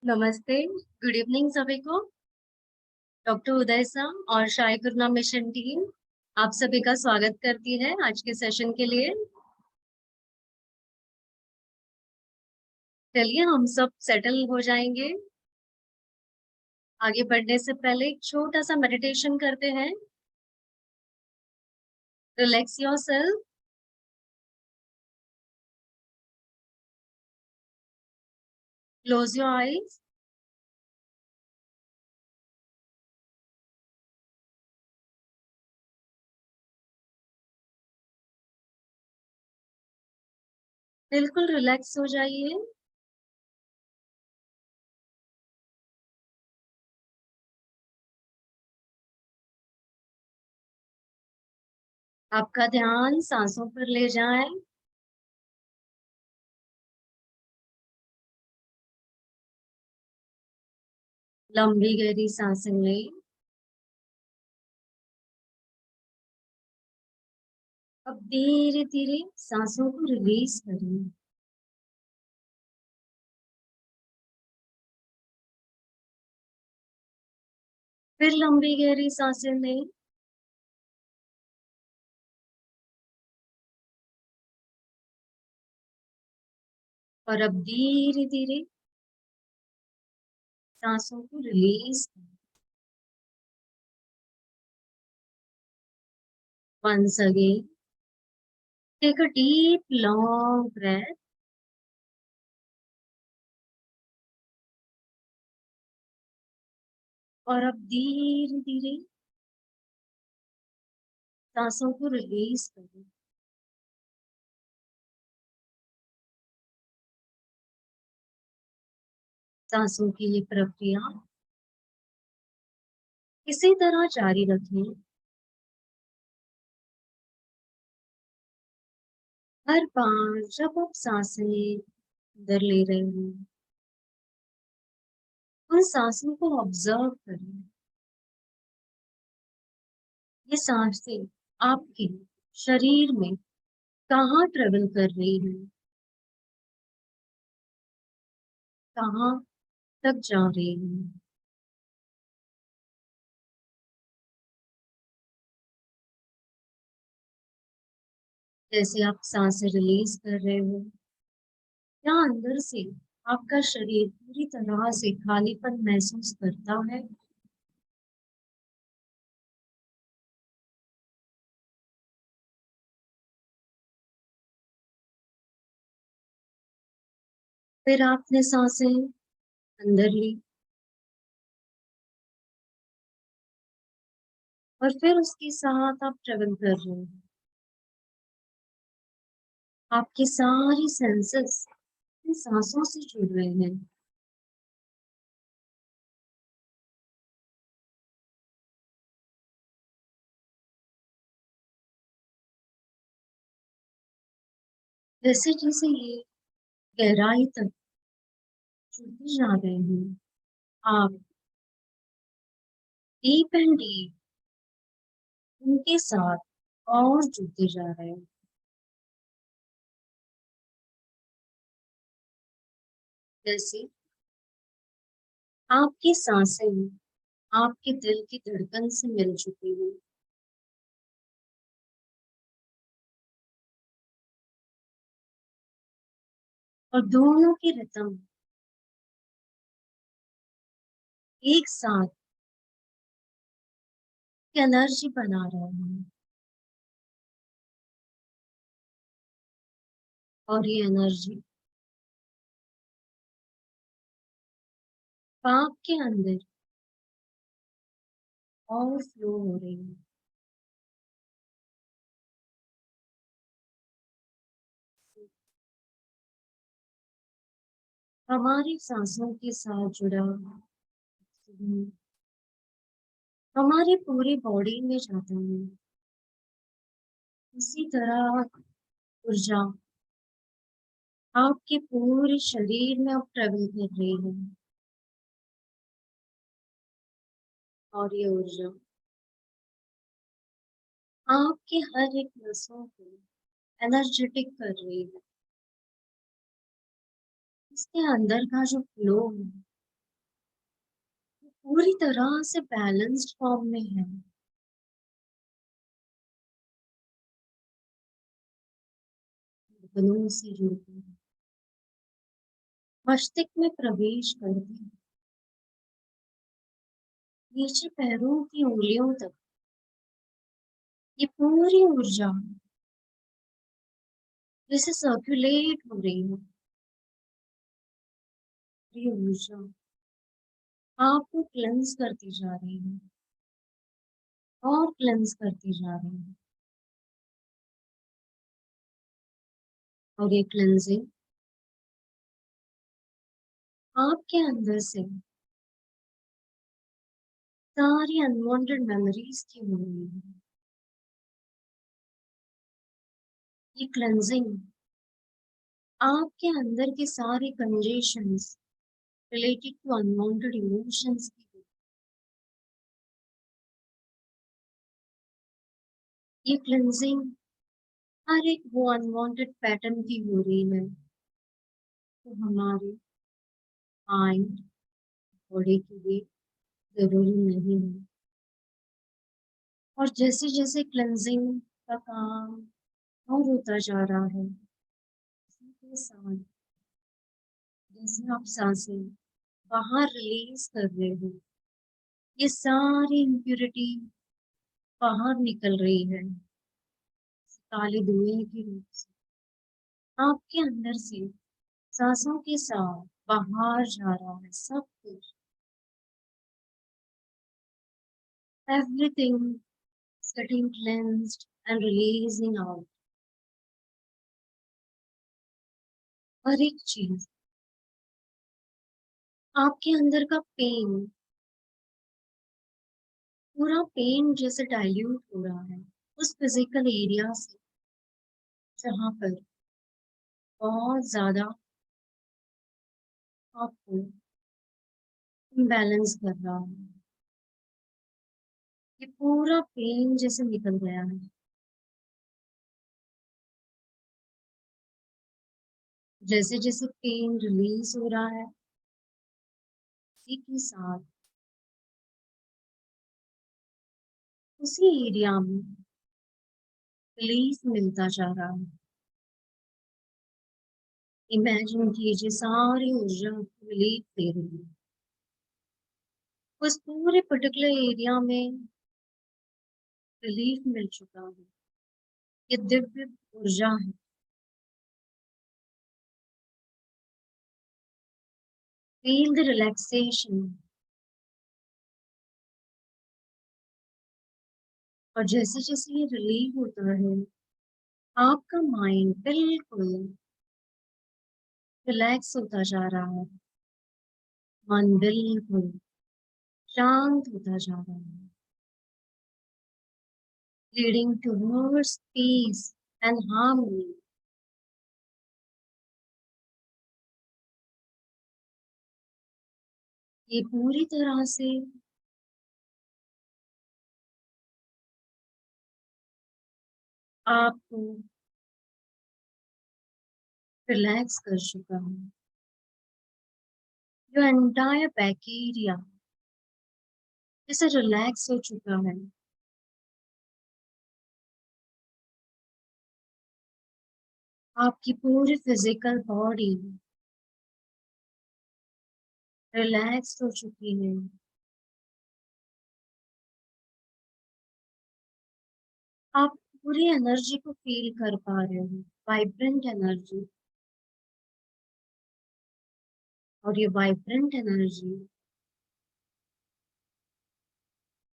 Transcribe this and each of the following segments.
नमस्ते, good evening सभी को। डॉक्टर उदय सा और शाही गुरनाम मिशन टीम आप सभी का स्वागत करती है आज के सेशन के लिए। चलिए हम सब सेटल हो जाएंगे। आगे बढ़ने से पहले एक छोटा सा मेडिटेशन करते हैं। Relax yourself, close your eyes. बिल्कुल रिलैक्स हो जाइए। आपका ध्यान सांसों पर ले जाएं। लंबी गहरी सांसें लें। अब धीरे धीरे सांसों को रिलीज करें। फिर लंबी गहरी सांसें लें। और अब धीरे धीरे सांसों को रिलीज करें। Once again, take a deep, long breath. और अब धीरे धीरे सांसों को रिलीज करें। सांसों की ये प्रक्रिया इसी तरह जारी रखें। हर बार जब आप सांसें अंदर ले रहे हो, उन सांसों को ऑब्जर्व करें। ये सांसें आपके शरीर में कहाँ ट्रेवल कर रही हैं, कहाँ तक जा रही हैं। जैसे आप सांसें रिलीज कर रहे हो, या अंदर से आपका शरीर पूरी तरह से खालीपन महसूस करता है। फिर आपने सांसें अंदर ली और फिर उसके साथ आप ट्रेवल कर रहे हो। आपकी सारी सेंसेस इन सांसों से जुड़ रहे हैं। जैसे जैसे ये गहराई तक जुड़ते जा रहे हैं, आप डीप एंड डीप उनके साथ और जुड़ते जा रहे हैं। जैसे आपकी सांसें आपके दिल की धड़कन से मिल चुकी हैं। और दोनों की रिदम एक साथ एनर्जी बना रहे हैं। और ये एनर्जी पाप के अंदर और फ्लो हो रही है। हमारी सांसों के साथ जुड़ा ऑक्सीजन हमारी पूरी बॉडी में जाता है। इसी तरह ऊर्जा आपके पूरे शरीर में अब ट्रेवल कर रही है। और ये ऊर्जा आपके हर एक नसों को एनर्जेटिक कर रही है। इसके अंदर का जो फ्लो है पूरी तरह से बैलेंस्ड फॉर्म में है। धड़कनों से जुड़ते हैं, मस्तिष्क में प्रवेश करते हैं, नीचे पैरों की उंगलियों तक। ये पूरी ऊर्जा जैसे सर्कुलेट हो रही है। ये ऊर्जा आपको क्लेंस करती जा रही है और क्लेंस करती जा रही है। और ये क्लेंजिंग आपके अंदर से सारी अनवांटेड मेमोरीज की हो रही है। ये क्लेंजिंग आपके अंदर के सारे congestions related to unwanted emotions की हो। ये क्लेंजिंग हर एक वो अनवांटेड पैटर्न की हो रही है तो हमारे माइंड बॉडी के लिए जरूरी नहीं है। और जैसे जैसे क्लेंजिंग का काम और होता जा रहा है, इसी के साथ जैसे आप सांसें बाहर रिलीज कर रहे हो, ये सारी इम्प्योरिटी बाहर निकल रही है काले धुएं के रूप से आपके अंदर से। सांसों के साथ बाहर जा रहा है सब कुछ। Everything is getting cleansed and releasing out। हर एक चीज आपके अंदर का पेन, पूरा पेन जैसे डाइल्यूट हो रहा है उस फिजिकल एरिया से जहां पर बहुत ज्यादा आपको इम्बैलेंस कर रहा है। ये पूरा पेन जैसे निकल गया है। जैसे जैसे पेन रिलीज हो रहा है, इसी के साथ उसी एरिया में रिलीफ मिलता जा रहा है। इमेजिन कीजिए सारी ऊर्जा रिलीफ दे रही है उस पूरे पर्टिकुलर एरिया में। रिलीफ मिल चुका है। ये दिव्य ऊर्जा है। Feel the relaxation. और जैसे जैसे ये रिलीफ होता है आपका माइंड बिल्कुल रिलैक्स होता जा रहा है। मन बिल्कुल शांत होता जा रहा है, leading towards peace and harmony. ये पूरी तरह से आपको रिलैक्स कर चुका है। योर एंटायर बैक एरिया जैसे रिलैक्स हो चुका है। आपकी पूरी फिजिकल बॉडी रिलैक्स हो चुकी है। आप पूरी एनर्जी को फील कर पा रहे हो, वाइब्रेंट एनर्जी। और ये वाइब्रेंट एनर्जी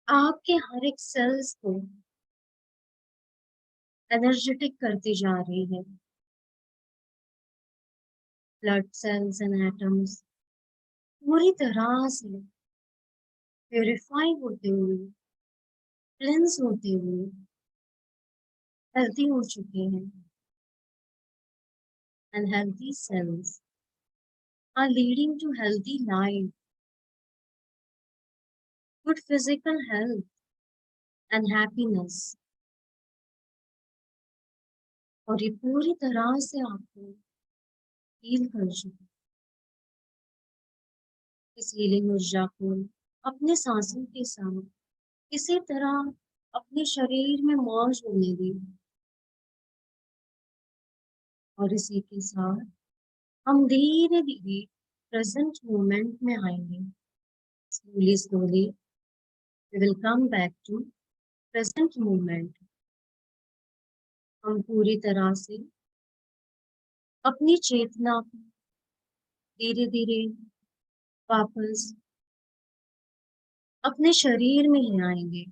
आपके हर एक सेल्स को एनर्जेटिक करती जा रही है। ब्लड सेल्स एंड एटम्स पूरी तरह से प्यूरिफाई होते हुए, क्लेंस होते हुए हेल्थी हो चुके हैं। And healthy cells are leading to healthy life, good physical health and happiness। और ये पूरी तरह से आपको हील कर चुके हैं। इस हीलिंग ऊर्जा को अपने सांसों के साथ किसी तरह अपने शरीर में मौज होने दी। और इसी के साथ हम धीरे धीरे प्रेजेंट मोमेंट में आएंगे। Slowly slowly we will come back to present moment. हम पूरी तरह से अपनी चेतना को धीरे धीरे वापस अपने शरीर में ले आएंगे।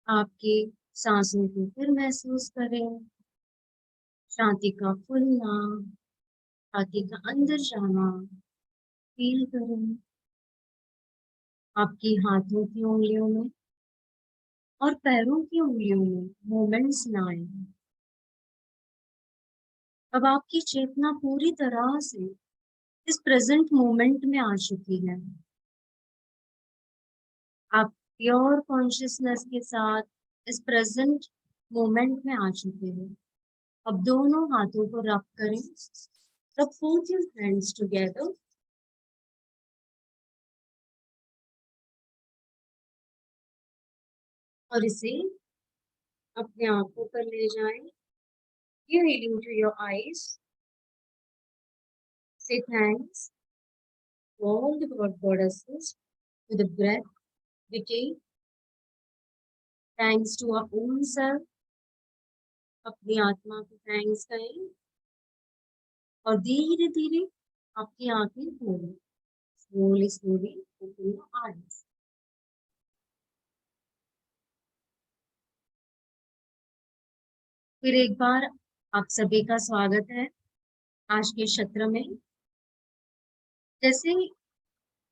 आपके सांसों को फिर महसूस करें। शांति का खुलना, छाती का अंदर जाना फील करें। आपकी हाथों की उंगलियों में और पैरों की उंगलियों में मूवमेंट्स लाएं। अब आपकी चेतना पूरी तरह से इस प्रेजेंट मोमेंट में आ चुकी है। आप प्योर कॉन्शियसनेस के साथ इस प्रेजेंट मोमेंट में आ चुके हैं। अब दोनों हाथों को रब करें। रब both your hands together। और इसे अपने आंखों पर ले जाएं। Give healing to your eyes। Say thanks to all the God goddesses, to the breath we take, thanks to our own self। अपनी आत्मा को थैंक्स करें और धीरे धीरे आपकी आंखें खोलें। Slowly slowly open your eyes. फिर एक बार आप सभी का स्वागत है आज के सत्र में। जैसे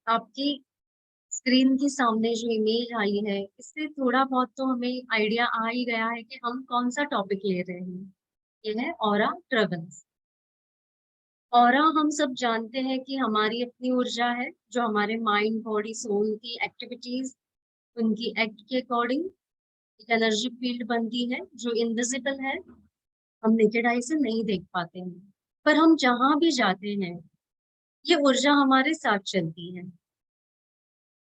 आपकी स्क्रीन के सामने जो इमेज आई है, इससे थोड़ा बहुत तो हमें आइडिया आ ही गया है कि हम कौन सा टॉपिक ले रहे हैं। ये है ऑरा ट्रेवल्स। ऑरा हम सब जानते हैं कि हमारी अपनी ऊर्जा है, जो हमारे माइंड बॉडी सोल की एक्टिविटीज, उनकी एक्ट के अकॉर्डिंग एक एनर्जी फील्ड बनती है जो इनविजिबल है। हम नेकेड आई से नहीं देख पाते हैं, पर हम जहां भी जाते हैं ये ऊर्जा हमारे साथ चलती है।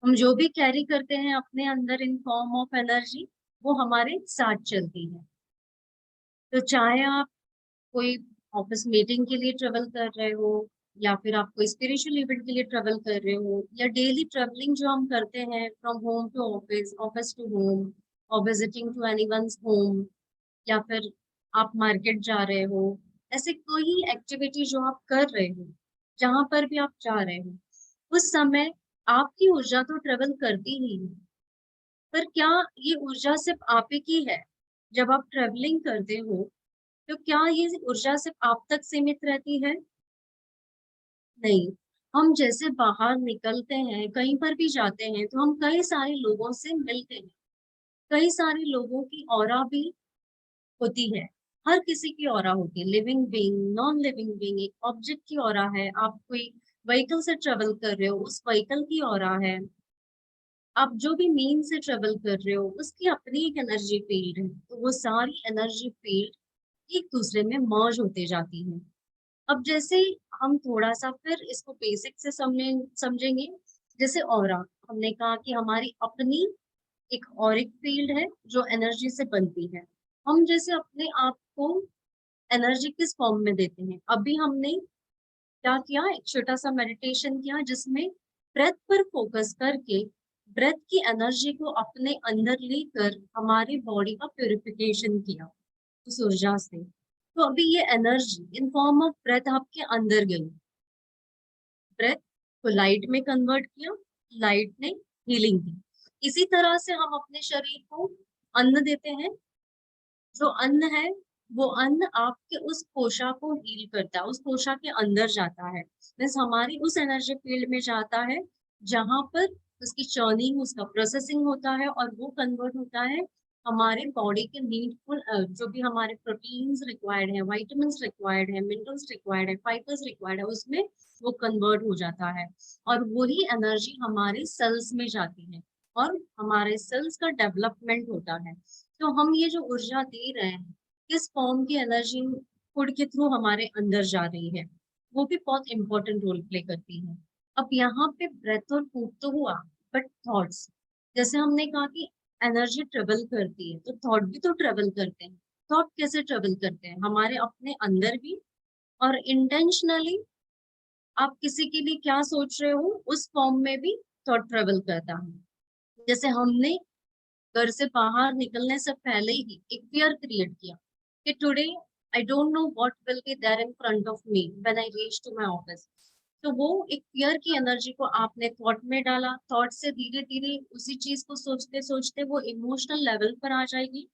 हम जो भी कैरी करते हैं अपने अंदर इन फॉर्म ऑफ एनर्जी, वो हमारे साथ चलती है। तो चाहे आप कोई ऑफिस मीटिंग के लिए ट्रेवल कर रहे हो, या फिर आप कोई स्पिरिचुअल इवेंट के लिए ट्रेवल कर रहे हो, या डेली ट्रेवलिंग जो हम करते हैं from home to office, office to home, और विजिटिंग टू एनीवन्स होम, या फिर आप मार्केट जा रहे हो, ऐसे कोई एक्टिविटी जो आप कर रहे हो, जहां पर भी आप जा रहे हो, उस समय आपकी ऊर्जा तो ट्रेवल करती ही है। पर क्या ये ऊर्जा सिर्फ आप ही की है? जब आप ट्रेवलिंग करते हो तो क्या ये ऊर्जा सिर्फ आप तक सीमित रहती है? नहीं। हम जैसे बाहर निकलते हैं, कहीं पर भी जाते हैं, तो हम कई सारे लोगों से मिलते हैं। कई सारे लोगों की ऑरा भी होती है। हर किसी की ऑरा होती है, living being, non living being. एक ऑब्जेक्ट की ऑरा है, आप कोई व्हीकल से ट्रेवल कर रहे हो, उस व्हीकल की ऑरा है। आप जो भी मीन से ट्रेवल कर रहे हो, उसकी अपनी एक एनर्जी फील्ड है। तो वो सारी एनर्जी फील्ड एक दूसरे में मर्ज होते जाती है। अब जैसे हम थोड़ा सा फिर इसको बेसिक से समझेंगे। जैसे ऑरा, हमने कहा कि हमारी अपनी एक ऑरिक फील्ड है जो एनर्जी से बनती है। हम जैसे अपने आप को एनर्जी किस फॉर्म में देते हैं? अभी हमने क्या किया, एक छोटा सा मेडिटेशन किया जिसमें ब्रेथ पर फोकस करके ब्रेथ की एनर्जी को अपने अंदर लेकर हमारी बॉडी का प्यूरिफिकेशन किया उस ऊर्जा से। तो अभी ये energy in form of breath आपके अंदर गई। ब्रेथ को लाइट में कन्वर्ट किया, लाइट ने हीलिंग दी। इसी तरह से हम अपने शरीर को अन्न देते हैं। जो अन्न है, वो अन्न आपके उस कोशा को हील करता है, उस कोशा के अंदर जाता है, मीन्स हमारी उस एनर्जी फील्ड में जाता है जहां पर उसकी चर्निंग, उसका प्रोसेसिंग होता है, और वो कन्वर्ट होता है हमारे बॉडी के नीडफुल जो भी हमारे प्रोटीन्स रिक्वायर्ड है, वाइटामिन्स रिक्वायर्ड है, मिनरल्स रिक्वायर्ड है, फाइबर्स रिक्वायर्ड है, उसमें वो कन्वर्ट हो जाता है। और वही एनर्जी हमारे सेल्स में जाती है और हमारे सेल्स का डेवलपमेंट होता है। तो हम ये जो ऊर्जा दे रहे हैं, किस फॉर्म की एनर्जी फूड के थ्रू हमारे अंदर जा रही है, वो भी बहुत इंपॉर्टेंट रोल प्ले करती है। अब यहाँ पे ब्रेथ और फूड तो हुआ, बट थॉट्स, जैसे हमने कहा कि एनर्जी ट्रेवल करती है, तो थॉट भी तो ट्रेवल करते हैं। थॉट कैसे ट्रेवल करते हैं? हमारे अपने अंदर भी, और इंटेंशनली आप किसी के लिए क्या सोच रहे हो उस फॉर्म में भी थॉट ट्रेवल करता है। जैसे हमने घर से बाहर निकलने से पहले ही एक फियर क्रिएट किया कि today I don't know what will be there in front of me when I reach to my office. तो वो एक फियर की एनर्जी को आपने थॉट में डाला, थॉट से धीरे धीरे उसी चीज को सोचते सोचते वो इमोशनल लेवल पर आ जाएगी।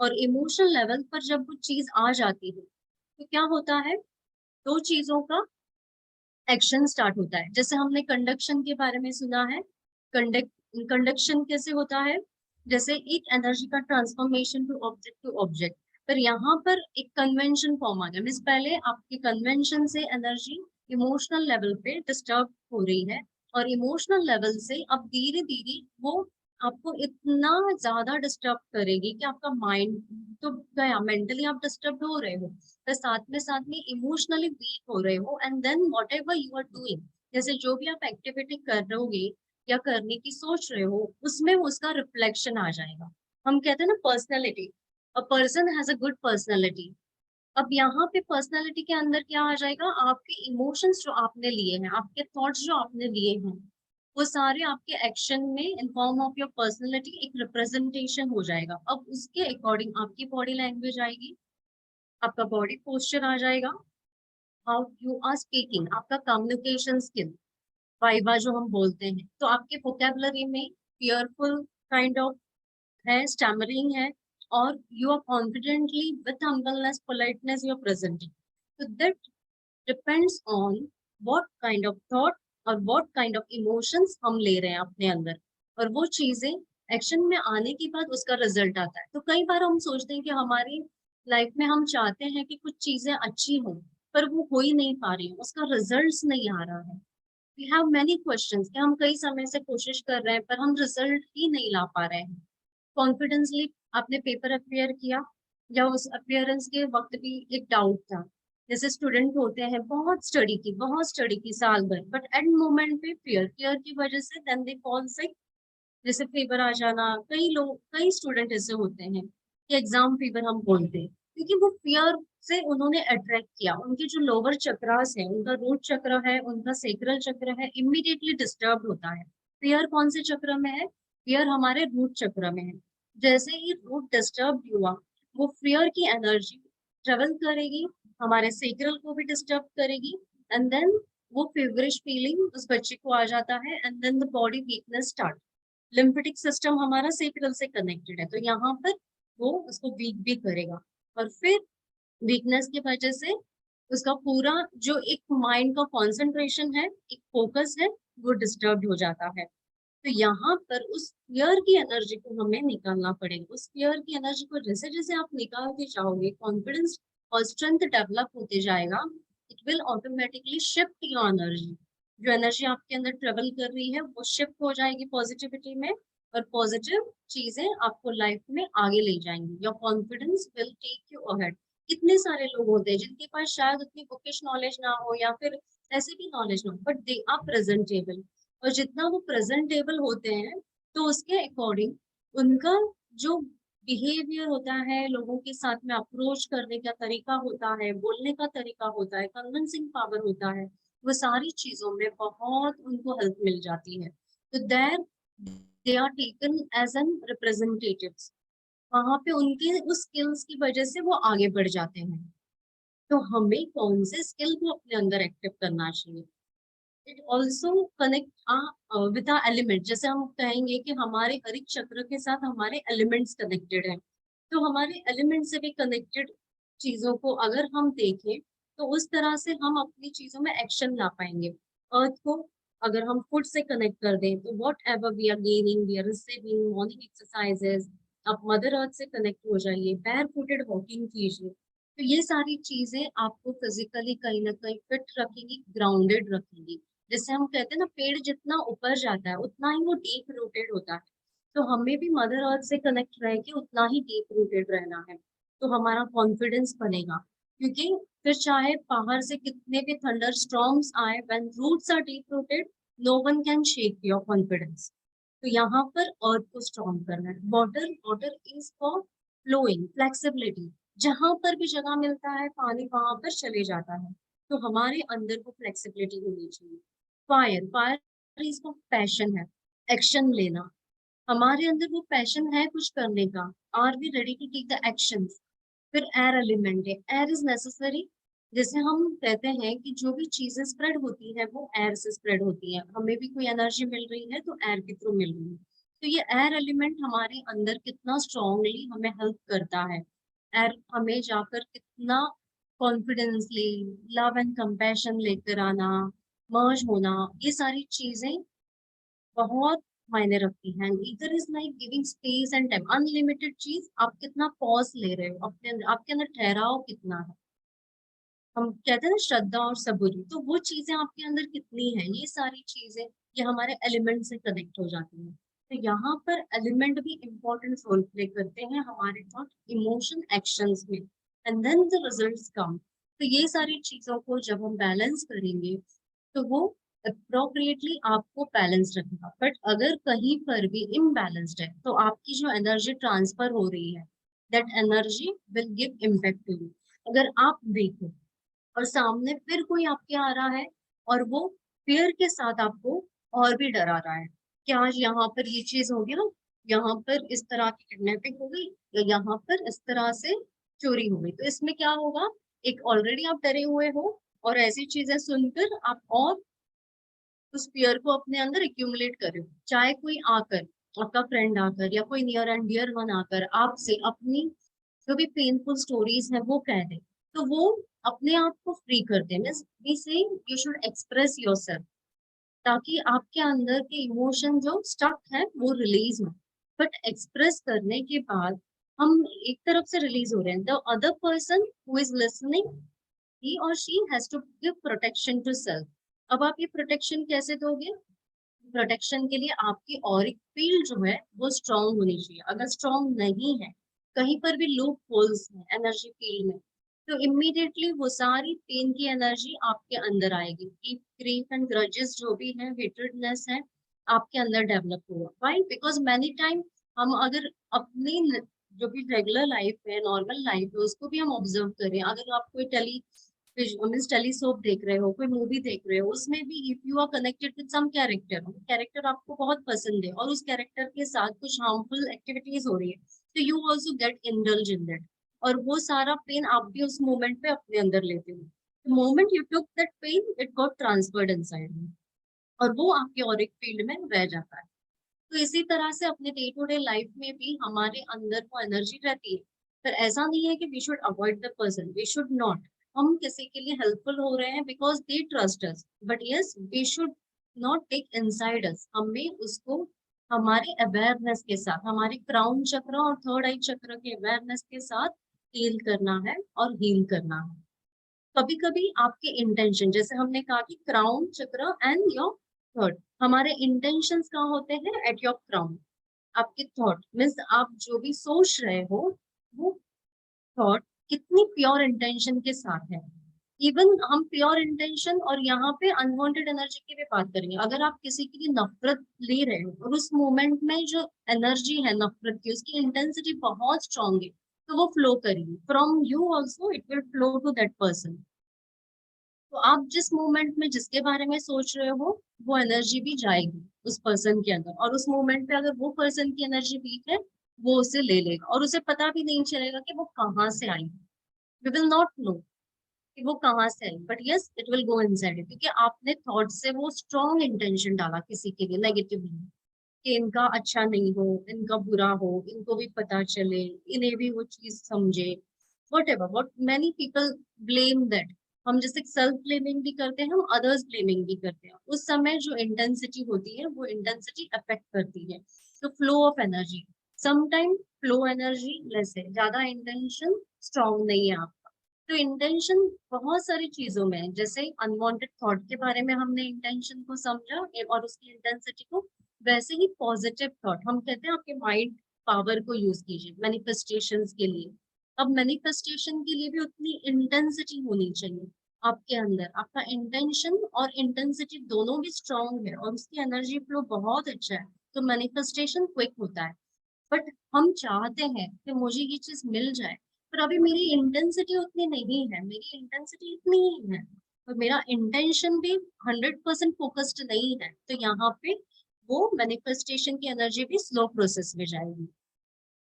और इमोशनल लेवल पर जब वो चीज आ जाती है तो क्या होता है, दो चीजों का एक्शन स्टार्ट होता है। जैसे हमने कंडक्शन के बारे में सुना है, कंडक्शन कैसे होता है, जैसे एक एनर्जी का ट्रांसफॉर्मेशन टू ऑब्जेक्ट। पर यहाँ पर एक कन्वेंशन फॉर्म आ गया, मीन्स पहले आपके कन्वेंशन से एनर्जी इमोशनल लेवल पे डिस्टर्ब हो रही है, और इमोशनल लेवल से अब धीरे धीरे वो आपको इतना ज्यादा डिस्टर्ब करेगी कि आपका माइंड तो गया, मेंटली आप डिस्टर्ब हो रहे हो, पर साथ में इमोशनली वीक हो रहे हो। And then whatever you are doing, जैसे जो भी आप एक्टिविटी कर रहे या करने की सोच रहे हो, उसमें उसका रिफ्लेक्शन आ जाएगा। हम कहते हैं ना personality, a person has a good personality. अब यहाँ पे पर्सनैलिटी के अंदर क्या आ जाएगा, आपके इमोशंस जो आपने लिए हैं, आपके थॉट्स जो आपने लिए हैं, वो सारे आपके एक्शन में इन फॉर्म ऑफ योर पर्सनैलिटी एक रिप्रेजेंटेशन हो जाएगा। अब उसके अकॉर्डिंग आपकी बॉडी लैंग्वेज आएगी, आपका बॉडी पोस्चर आ जाएगा, हाउ यू आर स्पीकिंग, आपका कम्युनिकेशन स्किल, वाइवा जो हम बोलते हैं, तो आपके वोकेबलरी में फियरफुल काइंड ऑफ है, स्टैमरिंग है, और you are confidently with humbleness politeness you are presenting. तो that depends on what kind of thought और व्हाट काइंड ऑफ इमोशंस हम ले रहे हैं अपने अंदर, और वो चीजें एक्शन में आने के बाद उसका रिजल्ट आता है। तो कई बार हम सोचते हैं कि हमारी लाइफ में हम चाहते हैं कि कुछ चीजें अच्छी हों, पर वो हो ही नहीं पा रही, उसका रिजल्ट नहीं आ रहा है। वी हैव मेनी क्वेश्चंस कि हम कई समय से कोशिश कर रहे हैं पर हम रिजल्ट ही नहीं ला पा रहे हैं। कॉन्फिडेंसली आपने पेपर अपियर किया, या उस अपियरेंस के वक्त भी एक डाउट था। जैसे स्टूडेंट होते हैं, बहुत स्टडी की साल भर, बट एट मोमेंट पे फियर फियर की वजह से देन दे फॉल सिक, जैसे फीवर आ जाना। कई स्टूडेंट ऐसे होते हैं कि एग्जाम फीवर हम बोलते हैं, क्योंकि वो फियर से उन्होंने अट्रैक्ट किया, उनके जो लोअर चक्रास है, उनका रूट चक्र है, उनका सेक्रल चक्र है, इमीडिएटली डिस्टर्ब होता है। फियर कौन से चक्र में है? फियर हमारे रूट चक्र में है। जैसे ही रूट डिस्टर्ब हुआ, वो फियर की एनर्जी ट्रेवल करेगी, हमारे सेक्रल को भी डिस्टर्ब करेगी, एंड देन वो फेवरिश फीलिंग उस बच्चे को आ जाता है, and then the body weakness start. Lymphatic system हमारा सेक्रल से कनेक्टेड है, तो यहाँ पर वो उसको वीक भी करेगा, और फिर वीकनेस की वजह से उसका पूरा जो एक माइंड का कंसंट्रेशन है, एक फोकस है, वो डिस्टर्ब हो जाता है। तो यहाँ पर उस फियर की एनर्जी को हमें निकालना पड़ेगा। उस फियर की एनर्जी को जैसे जैसे आप निकालते जाओगे, कॉन्फिडेंस और स्ट्रेंथ डेवलप होते जाएगा, it will automatically shift your energy. जो एनर्जी आपके अंदर ट्रेवल कर रही है वो शिफ्ट हो जाएगी पॉजिटिविटी में, और पॉजिटिव चीजें आपको लाइफ में आगे ले जाएंगी। Your confidence will take you ahead. कितने सारे लोग होते हैं जिनके पास शायद उतनी बुकिश नॉलेज ना हो, या फिर ऐसे भी नॉलेज ना हो, बट दे आर प्रेजेंटेबल। और जितना वो प्रेजेंटेबल होते हैं, तो उसके अकॉर्डिंग उनका जो बिहेवियर होता है, लोगों के साथ में अप्रोच करने का तरीका होता है, बोलने का तरीका होता है, कन्विंसिंग पावर होता है, वो सारी चीजों में बहुत उनको हेल्प मिल जाती है। तो there they are taken as an representatives, वहां पे उनके उस स्किल्स की वजह से वो आगे बढ़ जाते हैं। तो हमें कौन से स्किल को अपने अंदर एक्टिव करना चाहिए? It also connect with the element. जैसे हम कहेंगे कि हमारे हर एक चक्र के साथ हमारे एलिमेंट्स कनेक्टेड हैं, तो हमारे एलिमेंट से भी कनेक्टेड चीजों को अगर हम देखें, तो उस तरह से हम अपनी चीजों में एक्शन ला पाएंगे। अर्थ को अगर हम फुड से कनेक्ट कर दें, तो whatever we are gaining, we are receiving morning exercises, आप मदर अर्थ से कनेक्ट हो जाइए, पैर फुटेड वॉकिंग कीजिए। तो ये सारी चीजें आपको फिजिकली कहीं ना कहीं फिट रखेंगी, ग्राउंडेड रखेंगी। जैसे हम कहते हैं ना, पेड़ जितना ऊपर जाता है उतना ही वो डीप रूटेड होता है। तो हमें भी मदर अर्थ से कनेक्ट रह के उतना ही डीप रूटेड रहना है, तो हमारा कॉन्फिडेंस बनेगा। क्योंकि फिर चाहे बाहर से कितने भी थंडर स्टॉर्म्स आए, when roots are deep rooted, no one can shake your confidence. तो यहाँ पर अर्थ को स्ट्रॉन्ग करना है। Water, water is for flowing, flexibility. जहां पर भी जगह मिलता है पानी वहां पर चले जाता है। तो हमारे अंदर वो फ्लेक्सिबिलिटी होनी चाहिए। Fire, fire is for passion है, एक्शन लेना। हमारे अंदर वो पैशन है कुछ करने का। Are we ready to take the action. फिर एयर एलिमेंट है, एयर इज नेसेसरी। जैसे हम कहते हैं कि जो भी चीजें स्प्रेड होती है वो एयर से स्प्रेड होती है। हमें भी कोई एनर्जी मिल रही है तो एयर के थ्रू मिल रही है। तो ये एयर एलिमेंट हमारे अंदर कितना स्ट्रांगली हमें हेल्प करता है। एयर हमें जाकर कितना कॉन्फिडेंसली, लव एंड कंपैशन लेकर आना, मर्ज होना, ये सारी चीजें बहुत मायने रखती हैं। इधर is like giving space and time, unlimited चीज। आप कितना पॉज ले रहे हो अपने अंदर, आपके अंदर ठहराव कितना है। हम कहते हैं ना श्रद्धा और सबूरी, तो वो चीजें आपके अंदर कितनी है। ये सारी चीजें ये हमारे एलिमेंट से कनेक्ट हो जाती हैं। तो यहाँ पर एलिमेंट भी इम्पोर्टेंट रोल प्ले करते हैं हमारे थॉट, इमोशन, एक्शंस में। एंड देन द रिजल्ट्स कम। तो ये सारी चीजों को जब हम बैलेंस करेंगे तो वो अप्रोप्रिएटली आपको बैलेंस रखेगा। बट अगर कहीं पर भी इम्बैलेंस्ड है तो आपकी जो एनर्जी ट्रांसफर हो रही है, that energy will give impact to you. अगर आप देखो और सामने फिर कोई आपके आ रहा है और वो फियर के साथ आपको और भी डरा रहा है कि आज यहाँ पर ये चीज हो गया, यहाँ पर इस तरह की किडनैपिंग हो गई, या यहाँ पर इस तरह से चोरी हो गई, तो इसमें क्या होगा। एक ऑलरेडी आप डरे हुए हो और ऐसी चीजें सुनकर आप और उस फियर को अपने अंदर एक्यूमुलेट कर रहे हो। चाहे कोई आकर, आपका फ्रेंड आकर या कोई नियर एंड डियर वन आकर आपसे अपनी जो भी पेनफुल स्टोरीज है वो कह दे, तो वो अपने आप को फ्री कर दे। मीन्स वी से यू शुड एक्सप्रेस योरसेल्फ, ताकि आपके अंदर के इमोशन जो स्टक है वो रिलीज हो। बट एक्सप्रेस करने के बाद हम एक तरफ से रिलीज हो रहे हैं, the other person who is listening, he or she has to give protection to self। अब आप ये प्रोटेक्शन कैसे दोगे। प्रोटेक्शन के लिए आपकी ऑरिक फील्ड जो है वो स्ट्रांग होनी चाहिए। अगर स्ट्रांग नहीं है, कहीं पर भी लूप होल्स है एनर्जी फील्ड में, तो इमीडिएटली वो सारी पेन की एनर्जी आपके अंदर आएगी। कि ग्रीफ एंड ग्रजेस जो भी है, हेट्रेडनेस है, आपके अंदर डेवलप होगा। वाई? बिकॉज मैनी टाइम हम अगर अपनी जो भी रेगुलर लाइफ है, नॉर्मल लाइफ है, उसको भी हम ऑब्जर्व करें। अगर आप कोई मीन्स टेलीसोप देख रहे हो, कोई मूवी देख रहे हो, उसमें भी if you are connected with some character, character आपको बहुत पसंद है और उस कैरेक्टर के साथ कुछ हार्मफुल एक्टिविटीज हो रही है, तो you also get indulge in that. और वो सारा पेन आप भी उस मोमेंट पे अपने अंदर लेते हो। Moment you took that pain, it got transferred inside में, और वो आपके ऑरिक फील्ड में रह जाता है। तो इसी तरह से अपने डे टू डे लाइफ में भी हमारे अंदर वो एनर्जी रहती है। पर ऐसा नहीं है कि we should avoid the person, we should not. हम किसी के लिए हेल्पफुल हो रहे हैं because they trust us, but yes we should not take inside us. हमें उसको हमारी अवेयरनेस के साथ, हमारे क्राउन चक्र और थर्ड आई चक्र के अवेयरनेस के साथ डील करना है और हील करना है। कभी कभी आपके इंटेंशन, जैसे हमने कहा कि क्राउन चक्र एंड योर थॉट, हमारे इंटेंशंस कहाँ होते हैं, एट योर क्राउन। आपके थॉट मीन्स आप जो भी सोच रहे हो वो थॉट कितनी प्योर इंटेंशन के साथ है। इवन हम प्योर इंटेंशन और यहाँ पे अनवांटेड एनर्जी की भी बात करेंगे। अगर आप किसी के लिए नफरत ले रहे हो और उस मोमेंट में जो एनर्जी है नफरत की, उसकी इंटेंसिटी बहुत स्ट्रांग है, तो वो फ्लो करेगी from you also, it will flow to that person. तो आप जिस मोमेंट में जिसके बारे में सोच रहे हो वो एनर्जी भी जाएगी उस पर्सन के अंदर, और उस मोमेंट पे अगर वो पर्सन की एनर्जी वीक है, वो उसे ले लेगा और उसे पता भी नहीं चलेगा कि वो कहाँ से आई। वी विल नॉट नो कि वो कहाँ से आई, but yes it will go inside, क्योंकि आपने थॉट से वो स्ट्रॉन्ग इंटेंशन डाला किसी के लिए नेगेटिवली, कि इनका अच्छा नहीं हो, इनका बुरा हो, इनको भी पता चले, इन्हें भी वो चीज समझे। What ever what many people blame that. हम जैसे सेल्फ ब्लेमिंग भी करते हैं, हम अदर्स ब्लेमिंग भी करते हैं। उस समय जो इंटेंसिटी होती है वो इंटेंसिटी अफेक्ट करती है तो flow of energy. Sometime flow energy less है, ज्यादा इंटेंशन स्ट्रांग नहीं है आपका। तो इंटेंशन बहुत सारी चीजों में है। जैसे अनवांटेड थॉट के बारे में हमने इंटेंशन को समझा और उसकी इंटेंसिटी को, वैसे ही पॉजिटिव थॉट, हम कहते हैं आपके माइंड पावर को यूज कीजिए मैनिफेस्टेशंस के लिए। अब मैनिफेस्टेशन के लिए भी उतनी इंटेंसिटी होनी चाहिए। आपके अंदर आपका इंटेंशन और इंटेंसिटी दोनों भी स्ट्रांग है और उसकी एनर्जी फ्लो बहुत अच्छा है, तो मैनिफेस्टेशन क्विक होता है। बट हम चाहते हैं कि मुझे ये चीज मिल जाए, पर अभी मेरी इंटेंसिटी उतनी नहीं है, मेरी इंटेंसिटी इतनी ही है और मेरा इंटेंशन भी 100% फोकस्ड नहीं है, तो यहाँ पे वो मैनिफेस्टेशन की एनर्जी भी स्लो प्रोसेस में जाएगी।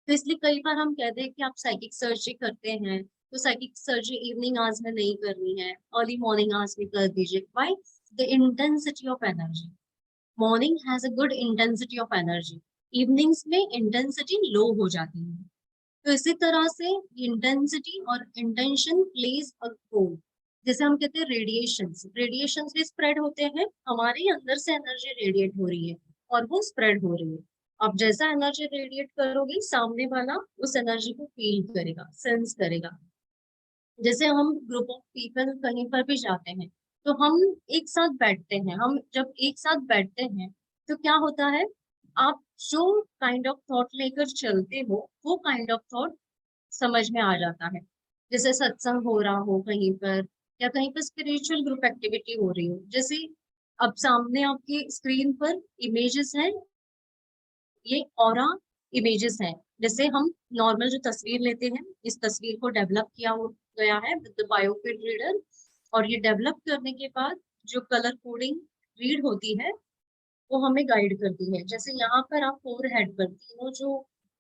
तो इसलिए कई बार हम कहते हैं कि आप साइकिक सर्जरी करते हैं, तो साइकिक सर्जरी इवनिंग आवर्स में नहीं करनी है, अर्ली मॉर्निंग आवर्स में कर दीजिए। Why? The intensity of energy, morning has a good intensity of energy, evenings में इंटेंसिटी लो हो जाती है। तो इसी तरह से इंटेंसिटी और इंटेंशन प्लेज अ रोल। जैसे हम कहते हैं रेडिएशंस, रेडिएशंस भी स्प्रेड होते हैं, हमारे अंदर से एनर्जी रेडिएट हो रही है और वो स्प्रेड हो रही है। आप जैसा एनर्जी रेडिएट करोगे, सामने वाला उस एनर्जी को फील करेगा, सेंस करेगा। जैसे हम ग्रुप ऑफ पीपल कहीं पर भी जाते हैं, तो हम एक साथ बैठते हैं, हम जब एक साथ बैठते हैं तो क्या होता है, आप जो काइंड ऑफ थॉट लेकर चलते हो वो काइंड ऑफ थॉट समझ में आ जाता है। जैसे सत्संग हो रहा हो कहीं पर, या कहीं पर स्पिरिचुअल ग्रुप एक्टिविटी हो रही हो, जैसे अब सामने आपकी स्क्रीन पर इमेजेस हैं, ये ऑरा इमेजेस हैं। जैसे हम नॉर्मल जो तस्वीर लेते हैं, इस तस्वीर को डेवलप किया गया है विद बायोफिड रीडर, और ये डेवलप करने के बाद जो कलर कोडिंग रीड होती है वो हमें गाइड करती है। जैसे यहाँ पर आप फोर हेड पर तीनों जो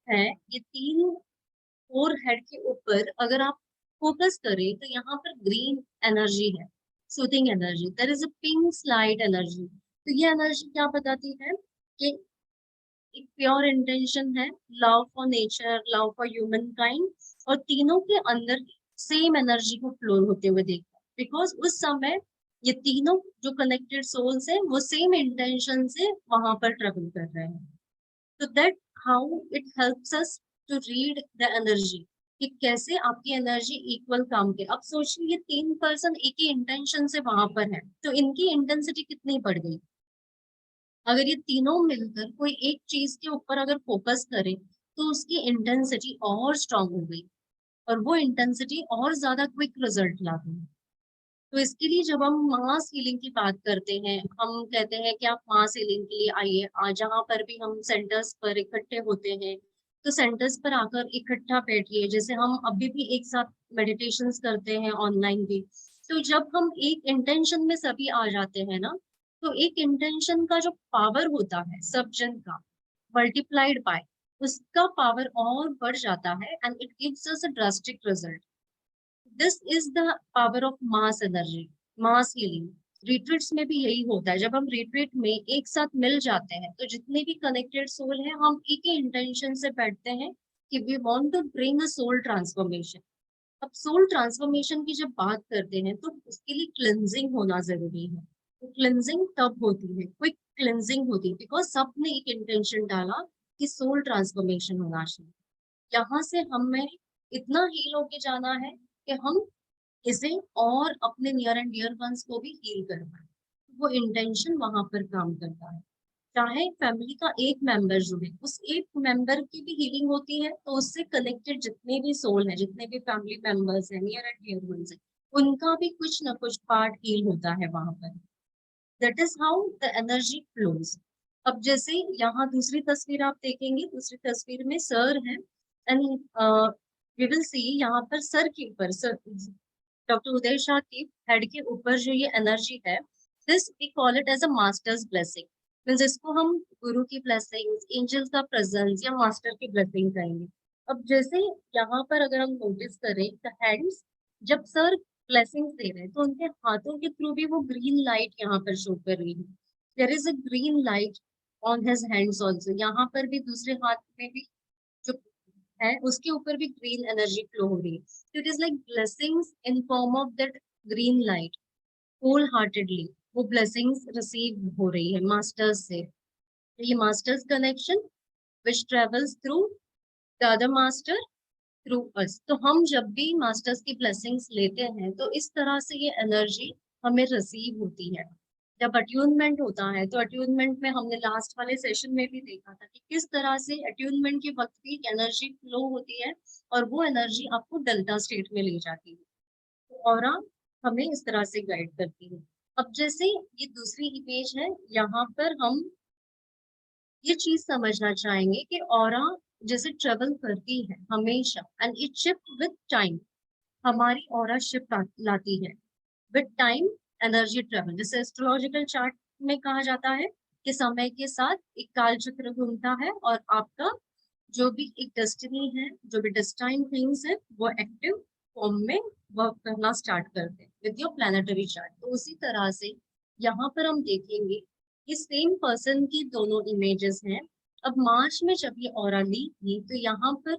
है, ये तीन फोर हेड के ऊपर अगर आप फोकस करें तो यहाँ पर ग्रीन एनर्जी है, soothing energy, there is a pink slight energy. तो ये एनर्जी क्या बताती है कि एक प्योर इंटेंशन है, love for nature, love for humankind, और तीनों के अंदर सेम एनर्जी को फ्लो होते हुए देखा, बिकॉज उस समय ये तीनों जो कनेक्टेड सोल्स हैं वो सेम इंटेंशन से वहां पर ट्रेवल कर रहे हैं। तो that how it helps us to read the energy, कि कैसे आपकी एनर्जी इक्वल काम के। अब सोचिए ये तीन पर्सन एक ही इंटेंशन से वहां पर है, तो इनकी इंटेंसिटी कितनी बढ़ गई। अगर ये तीनों मिलकर कोई एक चीज के ऊपर अगर फोकस करें तो उसकी इंटेंसिटी और स्ट्रांग हो गई, और वो इंटेंसिटी और ज्यादा क्विक रिजल्ट लाती है। तो इसके लिए जब हम मास हीलिंग की बात करते हैं, हम कहते हैं कि आप मास हीलिंग के लिए आइए, जहाँ पर भी हम सेंटर्स पर इकट्ठे होते हैं, तो सेंटर्स पर आकर इकट्ठा बैठिए। जैसे हम अभी भी एक साथ मेडिटेशंस करते हैं ऑनलाइन भी, तो जब हम एक इंटेंशन में सभी आ जाते हैं ना, तो एक इंटेंशन का जो पावर होता है सब जन का, मल्टीप्लाइड बाय, उसका पावर और बढ़ जाता है, and it gives us a drastic result. This is the power of mass energy, mass healing. Retreats में भी यही होता है, जब हम रिट्रीट में एक साथ मिल जाते हैं तो जितने भी कनेक्टेड सोल हैं हम एक ही इंटेंशन से बैठते हैं कि we want to bring a soul transformation. अब सोल ट्रांसफॉर्मेशन की जब बात करते हैं तो उसके लिए क्लिनजिंग होना जरूरी है। तो क्लिनजिंग तब होती है, क्विक क्लिनजिंग होती है, बिकॉज सबने एक इंटेंशन डाला कि सोल ट्रांसफॉर्मेशन होना चाहिए। यहाँ से हमें इतना हील होके जाना है कि हम इसे और अपने नियर एंड डियर वंस को भी हील कर पाए। वो इंटेंशन वहां पर काम करता है। चाहे फैमिली का एक मेंबर जुड़े, उस एक मेंबर की भी हीलिंग होती है, तो उससे कनेक्टेड जितने भी सोल हैं, जितने भी फैमिली मेंबर्स हैं, नियर एंड डियर वंस हैं, उनका भी कुछ ना कुछ पार्ट हील होता है वहां पर। That is how the energy flows. अब जैसे यहाँ दूसरी तस्वीर आप देखेंगे, दूसरी तस्वीर में सर है, एंड वी विल सी यहाँ पर सर के ऊपर, सर डॉक्टर उदय शाह की हेड के ऊपर जो ये एनर्जी है, this we call it as a masters blessing. Means इसको हम गुरु की ब्लेसिंग, एंजल्स का प्रेजेंस या मास्टर की ब्लेसिंग कहेंगे। अब जैसे यहाँ पर अगर हम नोटिस करें द हैंड्स, जब सर ब्लेसिंग्स दे रहे हैं तो उनके हाथों के थ्रू भी वो ग्रीन लाइट यहाँ पर शो कर रही है। There is a green light on his hands also, यहाँ पर भी दूसरे हाथ में भी जो है उसके ऊपर भी ग्रीन एनर्जी फ्लो हो रही है। तो it is like blessings in form of that green light, whole heartedly वो ब्लेसिंग्स रिसीव हो रही है मास्टर्स से। तो ये masters connection which travels through the other master through us. तो हम जब भी मास्टर्स की ब्लेसिंग्स लेते हैं तो इस तरह से ये एनर्जी हमें रिसीव होती है। जब अट्यूनमेंट होता है, तो अट्यूनमेंट में हमने लास्ट वाले सेशन में भी देखा था कि किस तरह से अट्यूनमेंट के वक्त भी एनर्जी फ्लो होती है और वो एनर्जी आपको डेल्टा स्टेट में ले जाती है। तो ऑरा हमें इस तरह से गाइड करती है। अब जैसे ये दूसरी इमेज है, यहाँ पर हम ये चीज समझना चाहेंगे कि ऑरा जैसे ट्रेवल करती है हमेशा and it shift with time. हमारी ऑरा शिफ्ट लाती है विद टाइम, एनर्जी ट्रेवल। जैसे एस्ट्रोलॉजिकल चार्ट में कहा जाता है कि समय के साथ एक काल चक्र घूमता है और आपका जो भी एक डेस्टिनी है, जो भी डेस्टाइन थिंग्स है, वो एक्टिव फॉर्म में वर्क करना स्टार्ट करते हैं विद योर प्लानिटरी चार्ट। तो उसी तरह से यहाँ पर हम देखेंगे कि सेम पर्सन की दोनों इमेजेस हैं। अब मार्च में जब ये ऑरा ली थी तो यहाँ पर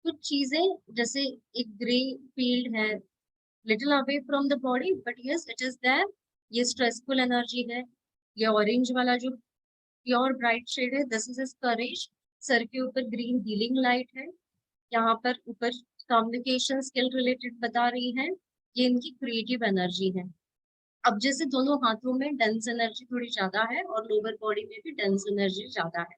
कुछ चीजें, जैसे एक ग्रे फील्ड है little away from the body, but yes it is there. ये स्ट्रेसफुल एनर्जी है। ये ऑरेंज वाला जो प्योर ब्राइट शेड है, this is his courage. Sir के ऊपर ग्रीन हीलिंग लाइट है। यहाँ पर ऊपर कम्युनिकेशन स्किल रिलेटेड बता रही है। ये इनकी क्रिएटिव एनर्जी है। अब जैसे दोनों हाथों में डेंस एनर्जी थोड़ी ज्यादा है और लोअर बॉडी में भी डेंस एनर्जी ज्यादा है।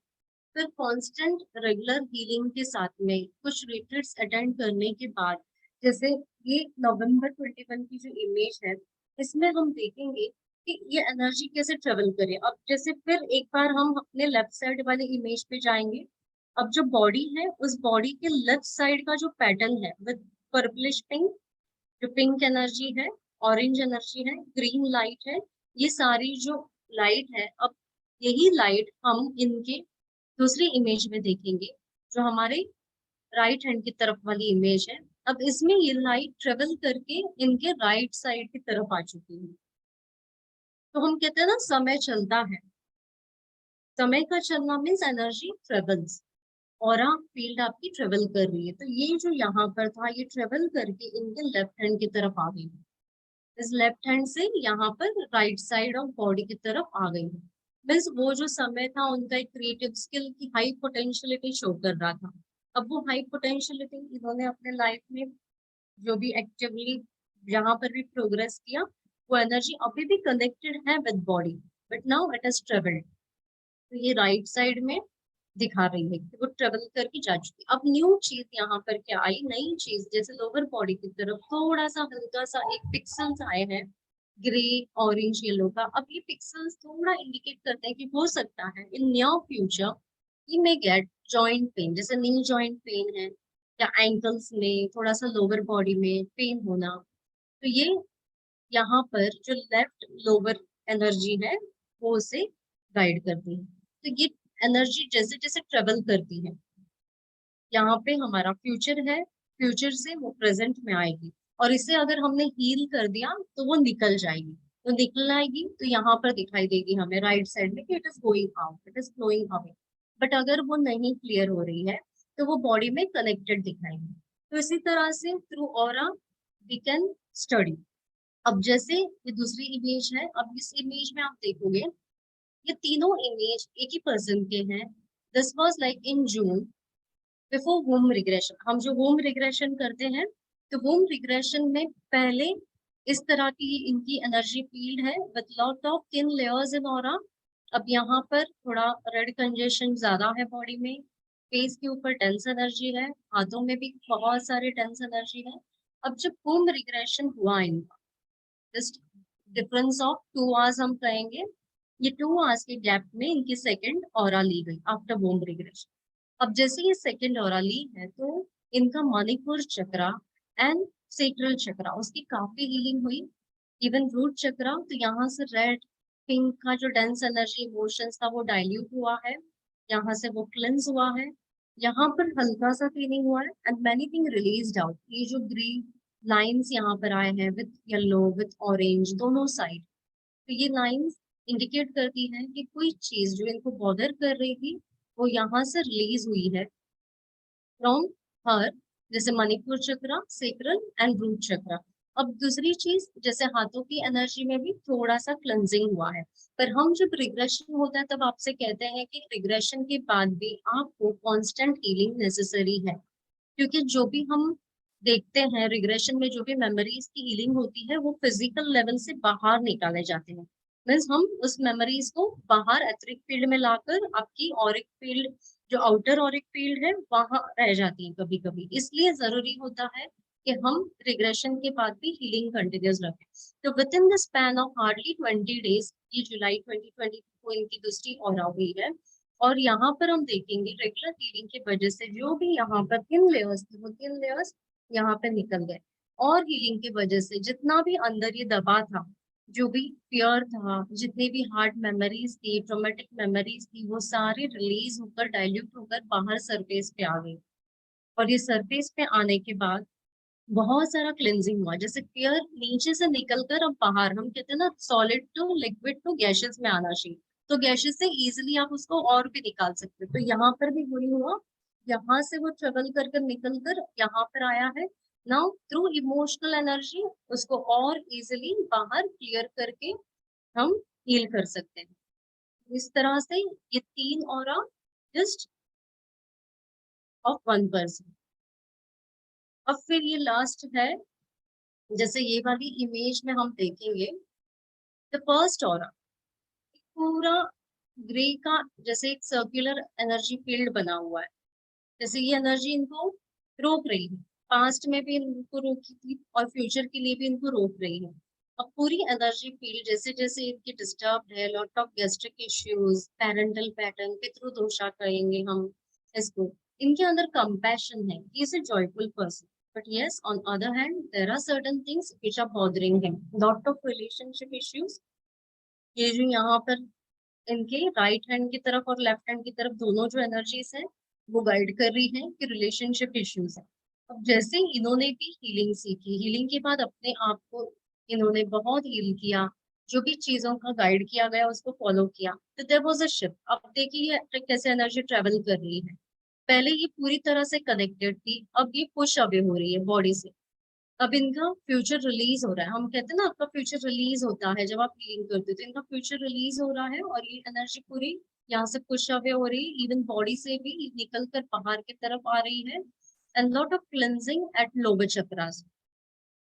फिर कांस्टेंट रेगुलर हीलिंग के साथ में कुछ रिट्रीट्स अटेंड करने के बाद, जैसे ये नवंबर 21 की जो इमेज है, इसमें हम देखेंगे कि ये एनर्जी कैसे ट्रेवल करे। अब जैसे फिर एक बार हम अपने लेफ्ट साइड वाले इमेज पे जाएंगे। अब जो बॉडी है, उस बॉडी के लेफ्ट साइड का जो पैटर्न है विद पर्पलिश पिंक, जो पिंक एनर्जी है, ऑरेंज एनर्जी है, ग्रीन लाइट है, ये सारी जो लाइट है, अब यही लाइट हम इनके दूसरी इमेज में देखेंगे, जो हमारे राइट हैंड की तरफ वाली इमेज है। अब इसमें ये लाइट ट्रेवल करके इनके राइट साइड की तरफ आ चुकी है। तो हम कहते हैं ना, समय चलता है। समय का चलना मीन्स एनर्जी ट्रेवल्स। और फील्ड आपकी ट्रेवल कर रही है। तो ये जो यहाँ पर था, ये ट्रेवल करके इनके लेफ्ट हैंड की तरफ आ गई। इस लेफ्ट हैंड से यहाँ पर राइट साइड ऑफ बॉडी की तरफ आ गई है। मीन्स वो जो समय था उनका एक क्रिएटिव स्किल की हाई पोटेंशियलिटी शो कर रहा था। अब वो हाई पोटेंशियलिटी इन्होंने अपने लाइफ में जो भी एक्टिवली जहाँ पर भी प्रोग्रेस किया, वो एनर्जी अभी भी कनेक्टेड है with body, but now it is travelled. तो ये राइट साइड में दिखा रही है कि वो ट्रेवल करके जा चुकी। अब न्यू चीज यहाँ पर क्या आई, नई चीज, जैसे लोअर बॉडी की तरफ थोड़ा सा हल्का सा एक पिक्सल्स आए हैं ग्रे ऑरेंज येलो का। अब ये पिक्सल्स थोड़ा इंडिकेट करते हैं कि हो सकता है in near future he may gate joint pain, जैसे नी जॉइंट पेन है, या एंकल्स में थोड़ा सा लोअर बॉडी में पेन होना। तो ये यहाँ पर जो लेफ्ट लोअर एनर्जी है, वो उसे गाइड करती है। तो ये एनर्जी जैसे जैसे ट्रेवल करती है, यहाँ पे हमारा फ्यूचर है, फ्यूचर से वो प्रेजेंट में आएगी, और इसे अगर हमने हील कर दिया तो वो निकल जाएगी। तो निकल आएगी तो यहाँ पर दिखाई देगी हमें राइट साइड में कि it is going out, it is flowing away. But अगर वो नहीं क्लियर हो रही है तो वो बॉडी में कनेक्टेड दिखाएगी। तो इसी तरह से through aura we can study. अब जैसे ये दूसरी इमेज है, अब इस इमेज में आप देखोगे ये तीनों इमेज एक ही पर्सन के हैं। This was like in June before home regression. हम जो होम रिग्रेशन करते हैं, तो होम रिग्रेशन में पहले इस तरह की इनकी एनर्जी फील्ड है with lot of thin layers in aura. अब यहाँ पर थोड़ा रेड कंजेशन ज्यादा है बॉडी में, फेस के ऊपर डेंस एनर्जी है, हाथों में भी बहुत सारे डेंस एनर्जी है। अब जब होम रिग्रेशन हुआ इनका, जस्ट डिफरेंस ऑफ 2 आवर्स हम कहेंगे, ये 2 आवर्स के गैप में इनकी सेकेंड ऑरा ली गई आफ्टर होम रिग्रेशन। अब जैसे ये सेकेंड ऑरा ली है, तो इनका मणिपुर चक्रा एंड सेक्रल चक्रा, उसकी काफी हीलिंग हुई। इवन रूट चक्रा, तो यहाँ से रेड पिंक का जो डेंस एनर्जी इमोशंस था वो डाइल्यूट हुआ है, यहाँ से वो क्लेंस हुआ है। यहाँ पर हल्का सा क्लीनिंग हुआ है and many thing release out. ये जो ग्रीन लाइंस यहाँ पर आए हैं विथ येलो विथ ऑरेंज दोनों साइड, तो ये लाइंस इंडिकेट करती है कि कोई चीज जो इनको बॉदर कर रही थी वो यहाँ से रिलीज हुई है फ्रॉम हर, जैसे मणिपुर चक्रा, सेक्रल एंड रूट चक्रा। अब दूसरी चीज, जैसे हाथों की एनर्जी में भी थोड़ा सा क्लेंजिंग हुआ है। पर हम जब रिग्रेशन होता है तब आपसे कहते हैं कि रिग्रेशन के बाद भी आपको कांस्टेंट हीलिंग नेसेसरी है, क्योंकि जो भी हम देखते हैं रिग्रेशन में, जो भी मेमोरीज की हीलिंग होती है, वो फिजिकल लेवल से बाहर निकाले जाते हैं। मीन्स हम उस मेमोरीज को बाहर एथरिक फील्ड में लाकर आपकी ऑरिक फील्ड, जो आउटर ऑरिक फील्ड है, वहां रह जाती है कभी कभी। इसलिए जरूरी होता है कि हम रिग्रेशन के बाद भी हीलिंग कंटिन्यूस रखें। तो with in the span of hardly 20 days, ये जुलाई 2020 को इनकी दूसरी ऑरा हुई है। और यहाँ पर हम देखेंगे रेगुलर हीलिंग की वजह से जो भी यहाँ पर थिन लेयर्स थे वो थिन लेयर्स यहाँ पे निकल गए। और हीलिंग की वजह से जितना भी अंदर ये दबा था, जो भी फियर था, जितनी भी हार्ड मेमोरीज थी, ट्रोमेटिक मेमोरीज थी, वो सारी रिलीज होकर डाइल्यूट होकर बाहर सरफेस पे आ गई। और ये सरफेस पे आने के बाद बहुत सारा क्लिनजिंग हुआ। जैसे फियर नीचे से निकलकर अब बाहर, हम कहते हैं ना solid to liquid to gases में आना चाहिए, तो गैसेस से इजिली आप उसको और भी निकाल सकते हो। तो यहाँ पर भी वही हुआ, यहाँ से वो ट्रेवल कर कर निकल कर यहाँ पर आया है। नाउ थ्रू इमोशनल एनर्जी उसको और इजिली बाहर क्लियर करके हम हील कर सकते हैं। इस तरह से ये 3 ऑरा जस्ट ऑफ 1 पर्सन। अब फिर ये लास्ट है, जैसे ये वाली इमेज में हम देखेंगे द फर्स्ट ऑरा पूरा ग्रे का, जैसे एक सर्कुलर एनर्जी फील्ड बना हुआ है। जैसे ये एनर्जी इनको रोक रही है, पास्ट में भी इनको रोकी थी और फ्यूचर के लिए भी इनको रोक रही है। अब पूरी एनर्जी फील्ड जैसे जैसे इनकी डिस्टर्ब है, lot of gastric issues, parental pattern, पितृदोषा कहेंगे हम इसको, इनके अंदर कंपैशन है, is a joyful person. But yes, on other hand, there are certain things which are bothering him. Lot of relationship issues. ये जो यहाँ पर इनके राइट हैंड की तरफ और लेफ्ट हैंड की तरफ दोनों जो एनर्जीज है वो गाइड कर रही है कि रिलेशनशिप इश्यूज है। अब जैसे इन्होंने भी हीलिंग सीखी, हीलिंग के बाद अपने आप को इन्होंने बहुत हील किया, जो भी चीजों का गाइड किया गया उसको फॉलो किया, तो देयर वाज अ शिफ्ट। अब देखिए ये कैसे एनर्जी ट्रेवल कर रही है। पहले ये पूरी तरह से कनेक्टेड थी, अब ये पुश अवे हो रही है बॉडी से। अब इनका फ्यूचर रिलीज हो रहा है, हम कहते हैं ना आपका फ्यूचर रिलीज होता है जब आप हीलिंग करते हो, तो इनका फ्यूचर रिलीज हो रहा है और ये एनर्जी पूरी यहाँ से पुश अवे हो रही है, इवन बॉडी से भी निकल कर बाहर की तरफ आ रही है। And lot of cleansing at lower chakras.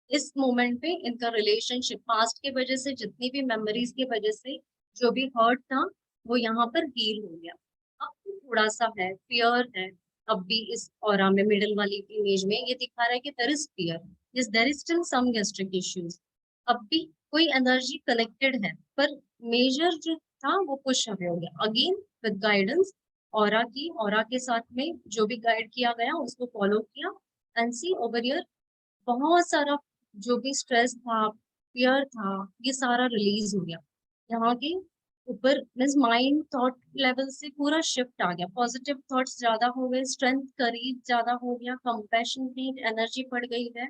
इस मोमेंट पे इनका रिलेशनशिप पास्ट के वजह से, जितनी भी मेमोरीज की वजह से जो भी हर्ट था वो यहाँ पर हील हो गया। अब तो थोड़ा सा है, फियर है। अब भी इस ऑरा में मिडिल वाली इमेज में ये दिखा रहा है कि there is fear, yes there is still some gastric issues. अब भी कोई एनर्जी कनेक्टेड है, पर मेजर जो था वो पुश अवे हो गया। अगेन विद गाइडेंस ऑरा की, ऑरा के साथ में जो भी गाइड किया गया उसको फॉलो किया। एंड सी ओवर हियर बहुत सारा जो भी स्ट्रेस था, फियर था, ये सारा रिलीज हो गया। यहाँ के ऊपर मीन्स माइंड थॉट लेवल से पूरा शिफ्ट आ गया, पॉजिटिव थॉट्स ज्यादा हो गए, स्ट्रेंथ करीब ज्यादा हो गया, कंपैशन की एनर्जी बढ़ गई है।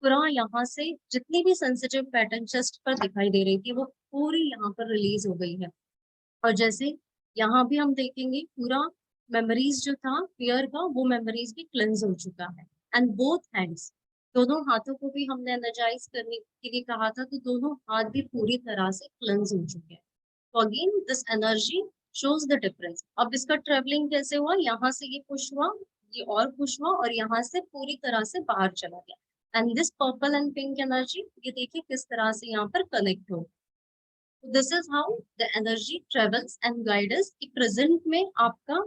पूरा यहाँ से जितनी भी सेंसिटिव पैटर्न चेस्ट पर दिखाई दे रही थी वो पूरी यहाँ पर रिलीज हो गई है। और जैसे यहाँ भी हम देखेंगे पूरा मेमोरीज जो था फियर का, वो मेमोरीज भी क्लेंस हो चुका है। एंड बोथ हैंड्स, दोनों हाथों को भी हमने एनर्जाइज करने के लिए कहा था, तो दोनों हाथ भी पूरी तरह से क्लेंस हो चुके हैं। तो again this energy shows the difference. अब इसका ट्रेवलिंग कैसे हुआ, यहाँ से ये पुश हुआ, ये और पुश हुआ और यहाँ से पूरी तरह से बाहर चला गया। And this purple and pink energy, ये देखिए किस तरह से यहाँ पर कनेक्ट हो। This is how the energy travels and guides कि प्रेजेंट में आपका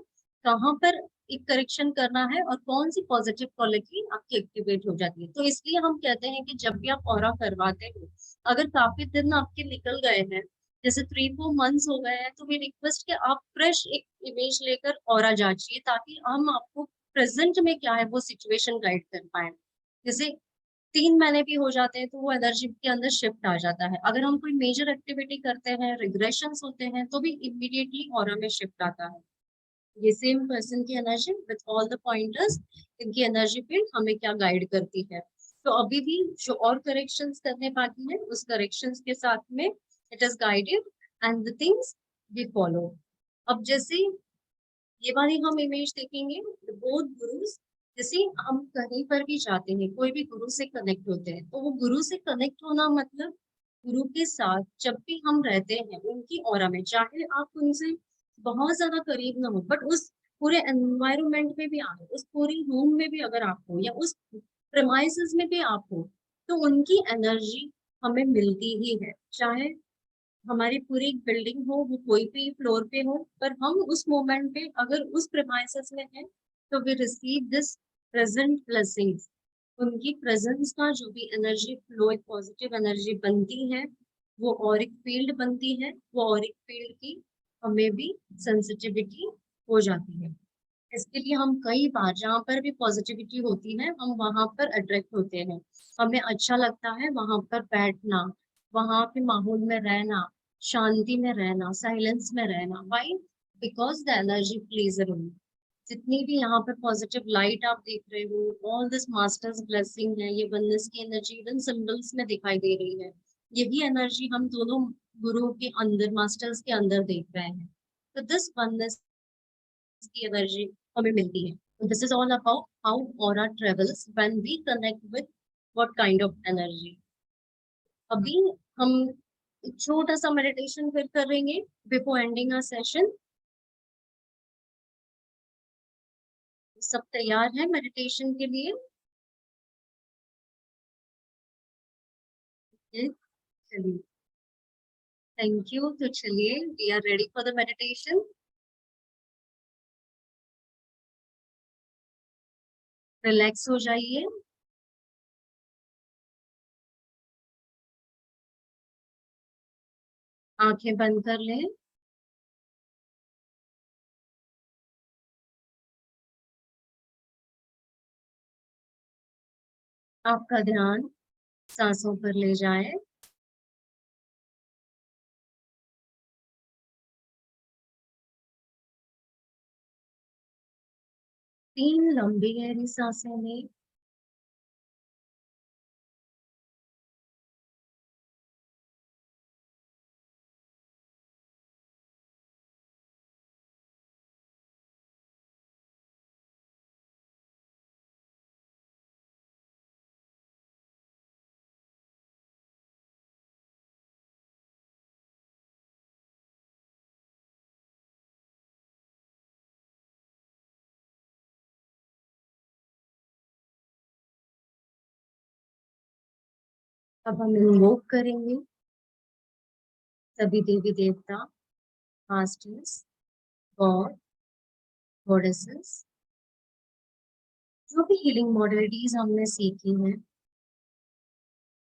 कहाँ पर एक करेक्शन करना है और कौन सी पॉजिटिव क्वालिटी आपकी एक्टिवेट हो जाती है। तो इसलिए हम कहते हैं कि जब भी आप ऑरा करवाते हो, अगर काफी दिन आपके निकल गए हैं, जैसे 3-4 मंथ्स हो गए हैं, तो मेरी रिक्वेस्ट कि आप फ्रेश एक इमेज लेकर ऑरा जांचिए, ताकि हम आपको प्रेजेंट में क्या है वो सिचुएशन गाइड कर पाए। जैसे 3 महीने भी हो जाते हैं तो वो एनर्जी के अंदर शिफ्ट आ जाता है। अगर हम कोई मेजर एक्टिविटी करते हैं, रिग्रेशंस होते हैं, तो भी इमीडिएटली ऑरा में शिफ्ट आता है। ये सेम पर्सन की energy with all the pointers, इनकी एनर्जी फील्ड हमें क्या गाइड करती है। तो अभी भी जो और करेक्शंस करने बाकी है, उस करेक्शंस के साथ में it is guided and the things we follow. अब जैसे ये वाली हम इमेज देखेंगे, बोथ गुरुज। जैसे हम कहीं पर भी जाते हैं, कोई भी गुरु से कनेक्ट होते हैं, तो वो गुरु से कनेक्ट होना मतलब गुरु के साथ जब भी हम रहते हैं उनकी ऑरा में, चाहे आप उनसे बहुत ज्यादा करीब ना हो, बट उस पूरे एनवायरमेंट में भी आप हो, उस पूरी होम में भी अगर आप हो या उस प्रेमाइसेस में भी आप हो, तो उनकी एनर्जी हमें मिलती ही है। चाहे हमारी पूरी बिल्डिंग हो, वो कोई भी फ्लोर पे हो, पर हम उस मोमेंट पे अगर उस प्रेमाइसेस में हैं, तो we receive this present blessings. उनकी प्रेजेंस का जो भी एनर्जी फ्लो, एक पॉजिटिव एनर्जी बनती है, वो ऑरिक फील्ड बनती है। वो ऑरिक फील्ड की हमें भी सेंसिटिविटी हो जाती है। इसके लिए हम कई बार जहाँ पर भी पॉजिटिविटी होती है, हम वहां पर अट्रैक्ट होते हैं। हमें अच्छा लगता है वहां पर बैठना, वहां के माहौल में रहना, शांति में रहना, साइलेंस में रहना। Why? Because the energy plays a role. जितनी भी यहाँ पे पॉजिटिव लाइट आप देख रहे हो, ऑल दिस मास्टर्स ब्लेसिंग है, ये वननेस की एनर्जी इवन सिंबल्स में दिखाई दे रही है। यही एनर्जी हम दोनों गुरुओं के अंदर, मास्टर्स के अंदर देख रहे हैं। तो दिस वननेस की एनर्जी हमें मिलती है। This is all about how aura travels when we connect with what kind of energy. अभी हम एक छोटा सा मेडिटेशन फिर करेंगे बिफोर एंडिंग आवर सेशन। सब तैयार है मेडिटेशन के लिए? चलिए, थैंक यू। तो चलिए, we are ready for the meditation. Relax हो जाइए। आंखें बंद कर लें। आपका ध्यान सांसों पर ले जाए। तीन लंबी गहरी सांसें लें। अब हम इन्वोक करेंगे सभी देवी देवता, मास्टर्स, गॉड, गॉडेसेस, जो भी हीलिंग मॉडलिटीज हमने सीखी हैं,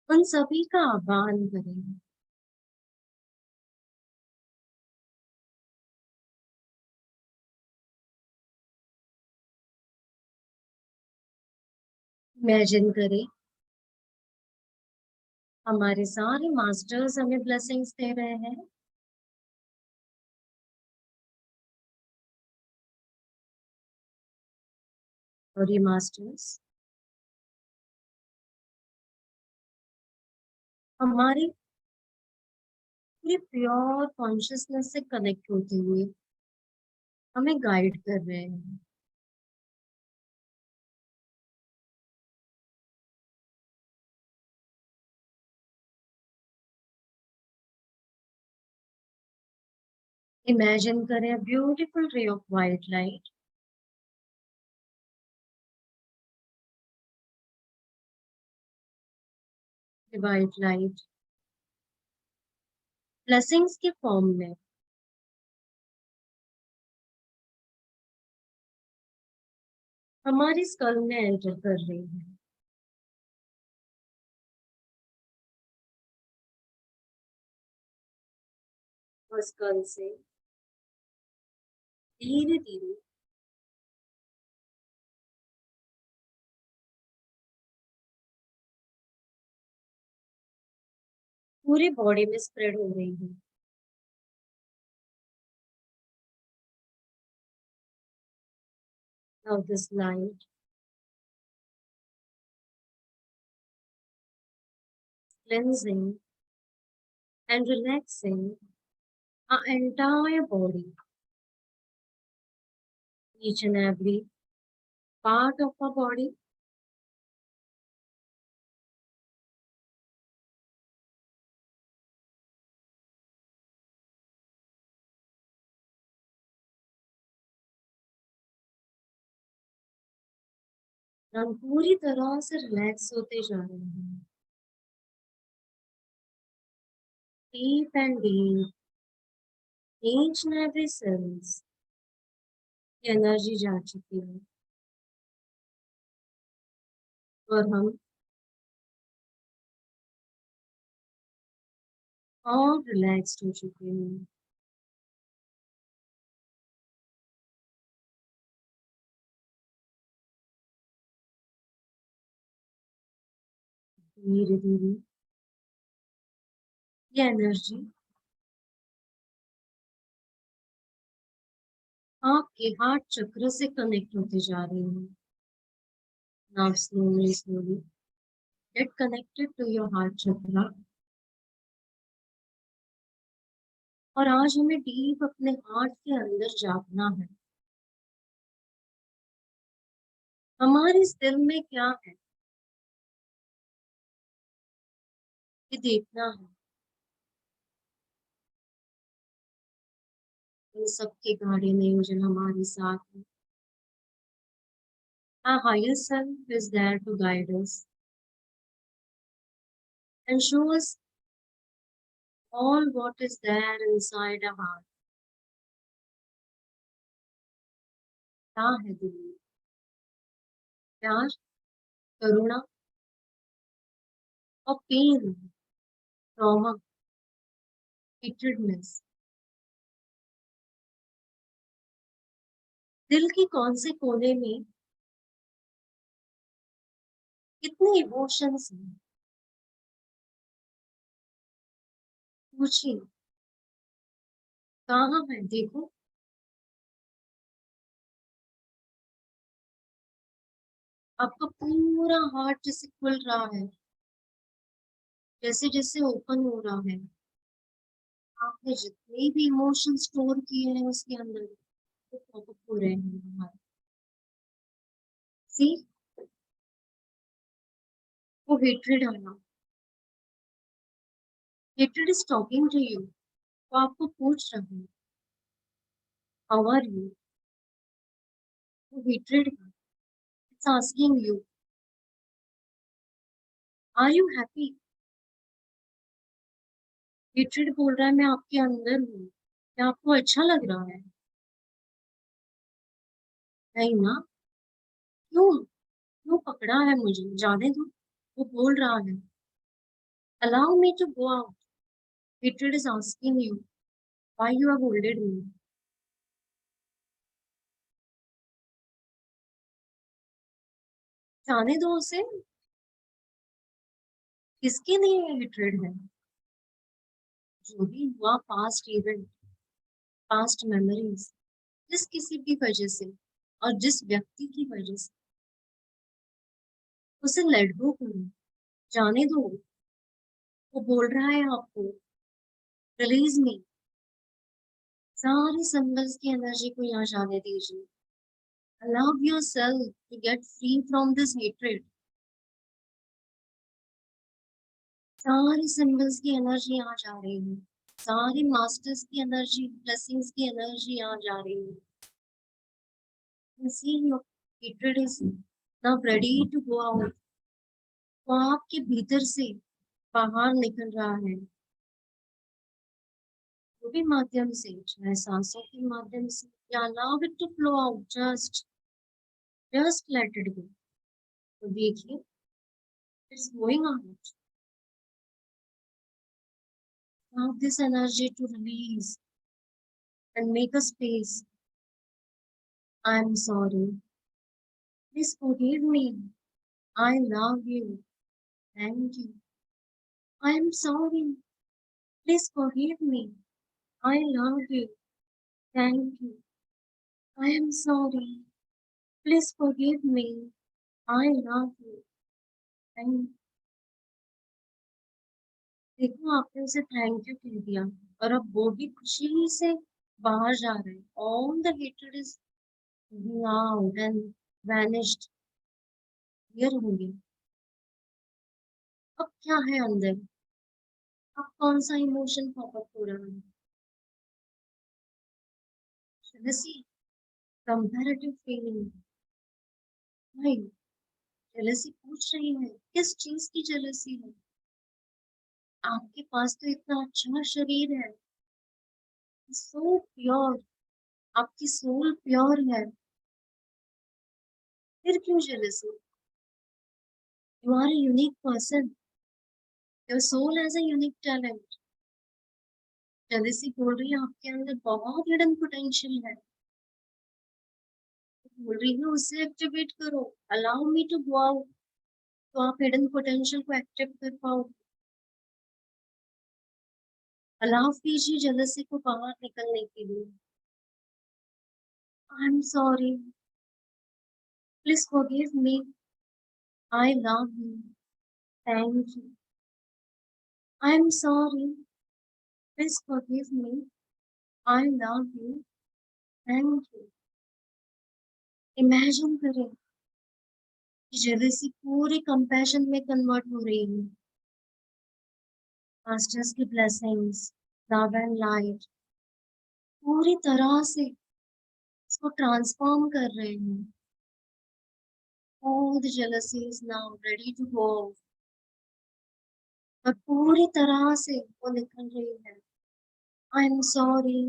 उन सभी का आह्वान करेंगे। इमेजिन करें हमारे सारे मास्टर्स हमें ब्लेसिंग्स दे रहे हैं। और ये मास्टर्स हमारी पूरी प्योर कॉन्शियसनेस से कनेक्ट होते हुए हमें गाइड कर रहे हैं। इमेजिन करें beautiful ray of white light, white light blessings के फॉर्म में हमारी स्कल में एंटर कर रही है। और स्कल से धीरे धीरे पूरी बॉडी में स्प्रेड हो रही है। Now this light cleansing and relaxing our entire body, each and every part of our body. हम पूरी तरह से रिलैक्स होते जा रहे हैं। Deep and deep, each and every cells की एनर्जी जा चुकी है। और हम और रिलैक्स्ड हो चुके हैं। धीरे धीरे ये एनर्जी आपके हार्ट चक्र से कनेक्ट होते जा रही है। Now slowly slowly get connected to your heart chakra. और आज हमें डीप अपने हार्ट के अंदर झांकना है। हमारे इस दिल में क्या है ये देखना है। इन सबके गाढ़े नियोजन हमारे साथ है। Our higher self is there to guide us and show us all what is there inside our heart. क्या है दिल में? प्यार, करुणा और पेन, ट्रॉमा, हेट्रेडनेस। दिल के कौन से कोने में कितने इमोशंस हैं? पूछिए, कहाँ है? देखो, आपका पूरा हार्ट जैसे खुल रहा है, जैसे जैसे ओपन हो रहा है। आपने जितने भी इमोशन स्टोर किए हैं उसके अंदर वो पॉप अप हो रहे हैं बाहर। सी, वो हेट्रेड आना, hatred is talking to you. वो आपको पूछ रहा है, हाउ आर यू? वो हेट्रेड है, it's asking you, are you happy? Hatred बोल रहा है, मैं आपके अंदर हूँ, क्या आपको अच्छा लग रहा है? नहीं ना? क्यों? क्यों पकड़ा है मुझे? जाने दो। वो बोल रहा है, allow me to go out. Hatred is asking you why you have holded me. जाने दो उसे। किसके लिए हेट्रेड है? जो भी हुआ पास्ट इवेंट, पास्ट मेमोरीज, जिस किसी की वजह से और जिस व्यक्ति की वजह से, उसे लेट गो करो, जाने दो। वो बोल रहा है आपको, रिलीज मी। सारी सिंबल्स की एनर्जी को यहाँ जाने दीजिए। Allow yourself to get free from this hatred. सारी सिंबल्स की एनर्जी यहाँ जा रही है। सारी मास्टर्स की एनर्जी, ब्लेसिंग्स की एनर्जी यहाँ जा रही है। See, your hatred is now ready to go out. वो आपके भीतर से बाहर निकल रहा है, जो भी माध्यम से, चाहे सांसों के माध्यम से या allow it to flow out, just let it go। तो देखिए, it's going out। Allow this energy to release and make a space। I'm sorry, please forgive me, I love you, thank you। I'm sorry, please forgive me, I love you, thank you। I am sorry, please forgive me, I love you, thank you। देखो, आपने उसे thank you कह दिया और अब वो भी खुशी से बाहर जा रहे हैं। All the hatred is out and vanished, clear हो गया। अब क्या है अंदर? अब कौन सा इमोशन पॉपअप हो रहा है? Jealousy, comparative feeling. नहीं, जेलसी पूछ रही है, किस चीज की जेलसी है? आपके पास तो इतना अच्छा शरीर है, सो प्योर, आपकी सोल प्योर है, फिर क्यों jealousy? You are a unique person. Your soul has a unique talent. Jealousy बोल रही है आपके अंदर बहुत हिडन पोटेंशियल है, बोल रही है उसे एक्टिवेट करो, allow me to go out, तो आप हिडन पोटेंशियल को एक्टिव कर पाओ। अलाउ कीजिए जेलेसी को बाहर निकलने के लिए। I am sorry, please forgive me, I love you, thank you. I am sorry, please forgive me, I love you, thank you. Imagine करें कि जेलेसी पूरी कंपैशन में कन्वर्ट हो रही है। मास्टर्स की ब्लेसिंग्स, लव एंड लाइट पूरी तरह से इसको ट्रांसफॉर्म कर रहे हैं। All the jealousy is now ready to go off. और पूरी तरह से वो निकल रही है। I am sorry,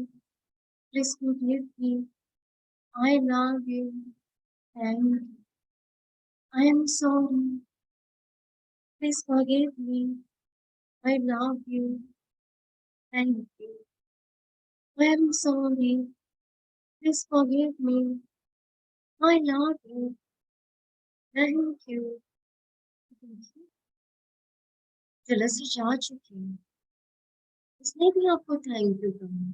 please forgive me, I love you, thank you. I am sorry, please forgive me, I love you, thank you. I am sorry, please forgive me, I love you, thank you. Jealousy जा चुकी है, उसने भी आपको thank you कहा।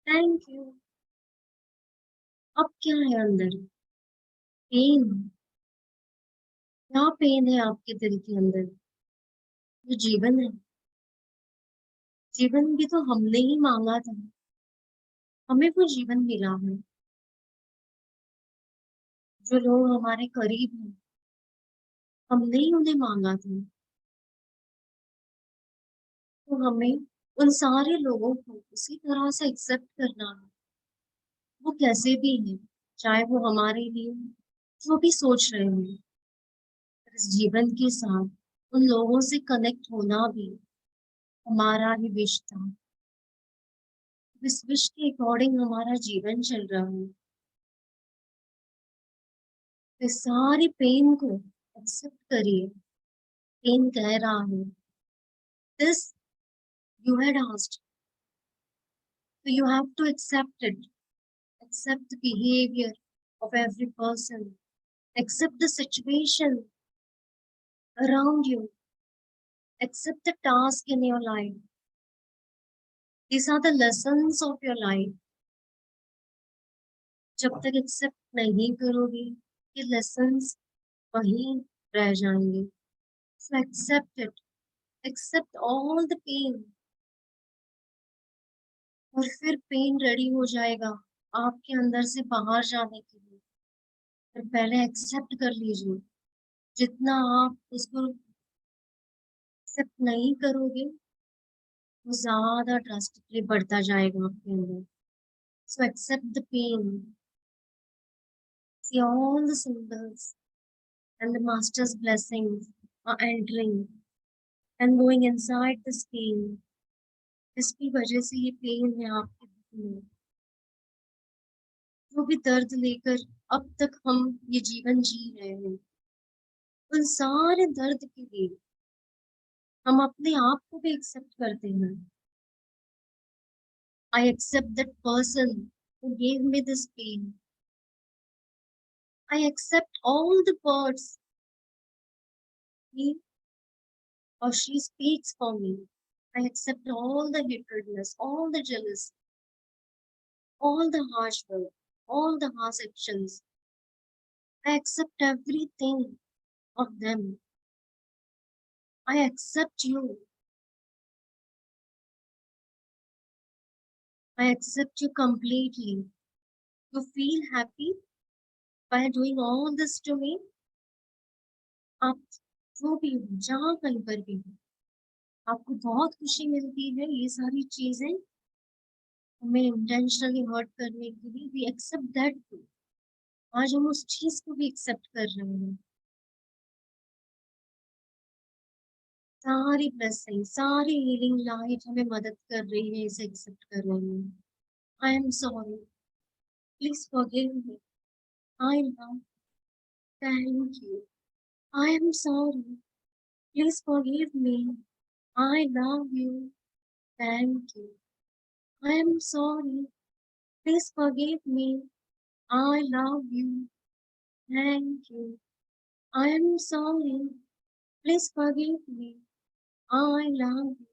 Thank you. अब क्या है अंदर? पेन। क्या पेन है आपके दिल के अंदर? जो जीवन है, जीवन भी तो हमने ही मांगा था, हमें वो जीवन मिला है। जो लोग हमारे करीब हैं, हमने ही उन्हें मांगा था, तो हमें उन सारे लोगों को उसी तरह से एक्सेप्ट करना है, वो कैसे भी हैं, चाहे वो हमारे लिए जो भी सोच रहे हैं। इस जीवन के साथ उन लोगों से कनेक्ट होना भी हमारा ही विश था। इस विश के अकॉर्डिंग हमारा जीवन चल रहा है। इस सारी पेन को एक्सेप्ट करिए। पेन कह रहा है, this you had asked, so you have to accept it. Accept the behavior of every person. Accept the situation around you. Accept the task in your life. These are the lessons of your life. जब तक accept नहीं करोगे, ये lessons वहीं रह जाएंगे। So accept it. Accept all the pain. और फिर पेन रेडी हो जाएगा आपके अंदर से बाहर जाने के लिए। फिर पहले एक्सेप्ट कर लीजिए। जितना आप उसको एक्सेप्ट नहीं करोगे, वो ज़्यादा ड्रास्टिकली बढ़ता जाएगा आपके अंदर। So accept the pain. See all the symbols and the master's blessings are entering and going inside this pain. इसकी वजह से ये पेन है आपके दिल में। जो भी दर्द लेकर अब तक हम ये जीवन जी रहे हैं, उन सारे दर्द के लिए हम अपने आप को भी एक्सेप्ट करते हैं। I accept that person who gave me this pain. I accept all the words he or she speaks for me. I accept all the hatredness, all the jealousy, all the harsh words, all the harsh actions. I accept everything of them. I accept you. I accept you completely. You feel happy by doing all this to me? आप जो भी हो, जहाँ कहीं पर भी हो, आपको बहुत खुशी मिलती है ये सारी चीजें हमें इंटेंशनली हर्ट करने के लिए। We accept that too. आज हम उस चीज को भी एक्सेप्ट कर रहे हैं। सारी ब्लेसिंग, सारी हीलिंग लाइट हमें मदद कर रही है इसे एक्सेप्ट करने में। I am sorry, please forgive me, I love, thank you, I am sorry. Please forgive me. I love you. Thank you. I am sorry. Please forgive me. I love you. Thank you. I am sorry. Please forgive me. I love you.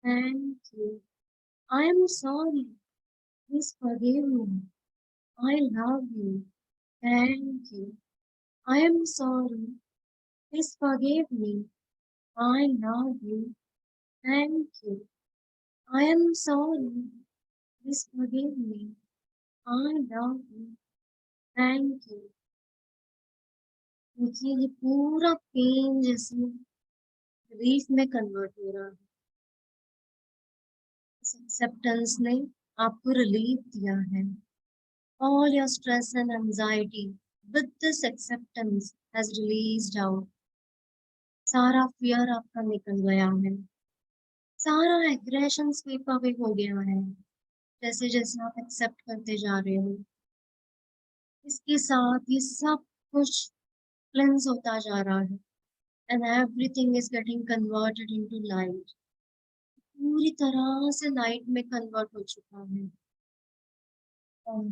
Thank you. I am sorry. Please forgive me. I love you. Thank you. I am sorry. Please forgive me. I love you. Thank you. I am sorry. Please forgive me. I love you. Thank you. देखिए ये पूरा pen जैसे relief में convert हो रहा है। इस acceptance ने आपको रिलीफ दिया है। All your stress and anxiety with this acceptance has released out। सारा फियर आपका निकल गया है। सारा एग्रेशन स्वीप अवे हो गया है। जैसे जैसे आप एक्सेप्ट करते जा रहे हो, इसके साथ ये सब कुछ क्लेंस होता जा रहा है and everything is getting converted into light। पूरी तरह से लाइट में कन्वर्ट हो चुका है और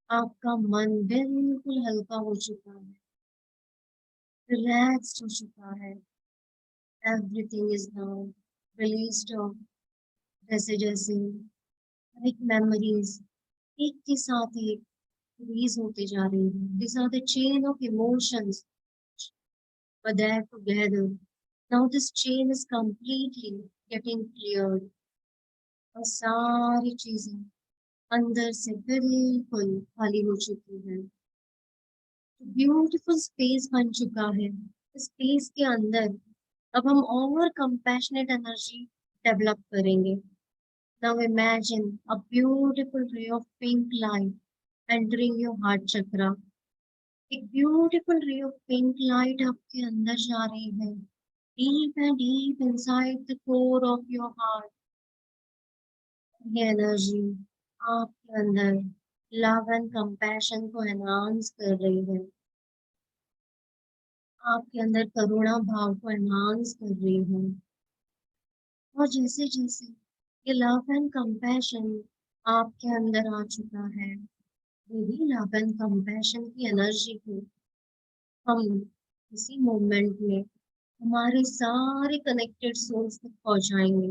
आपका मन बिल्कुल हल्का हो चुका है, रिलैक्स्ड हो चुका है। Everything is now released of. जैसे जैसे एक मेमोरीज एक के साथ एक रिलीज होते जा रही है। This are the chain of emotions were there together। Now this chain is completely getting cleared और सारी चीजें अंदर से बिल्कुल खाली हो चुकी है। ब्यूटीफुल स्पेस बन चुका है। स्पेस के अंदर अब हम और कंपैशनेट एनर्जी डेवलप करेंगे। Now imagine a beautiful ray of pink light entering your heart chakra. एक beautiful ray of pink light आपके अंदर जा रही है, deep and deep inside the core of your heart. ये एनर्जी आपके अंदर लव एंड कंपैशन को एनहांस कर रही है, आपके अंदर करुणा भाव को एनहांस कर रही है। और जैसे जैसे ये लव एंड कंपैशन आपके अंदर आ चुका है, यही लव एंड कंपैशन की एनर्जी को हम इसी मोमेंट में हमारे सारे कनेक्टेड सोल्स तक पहुंचाएंगे।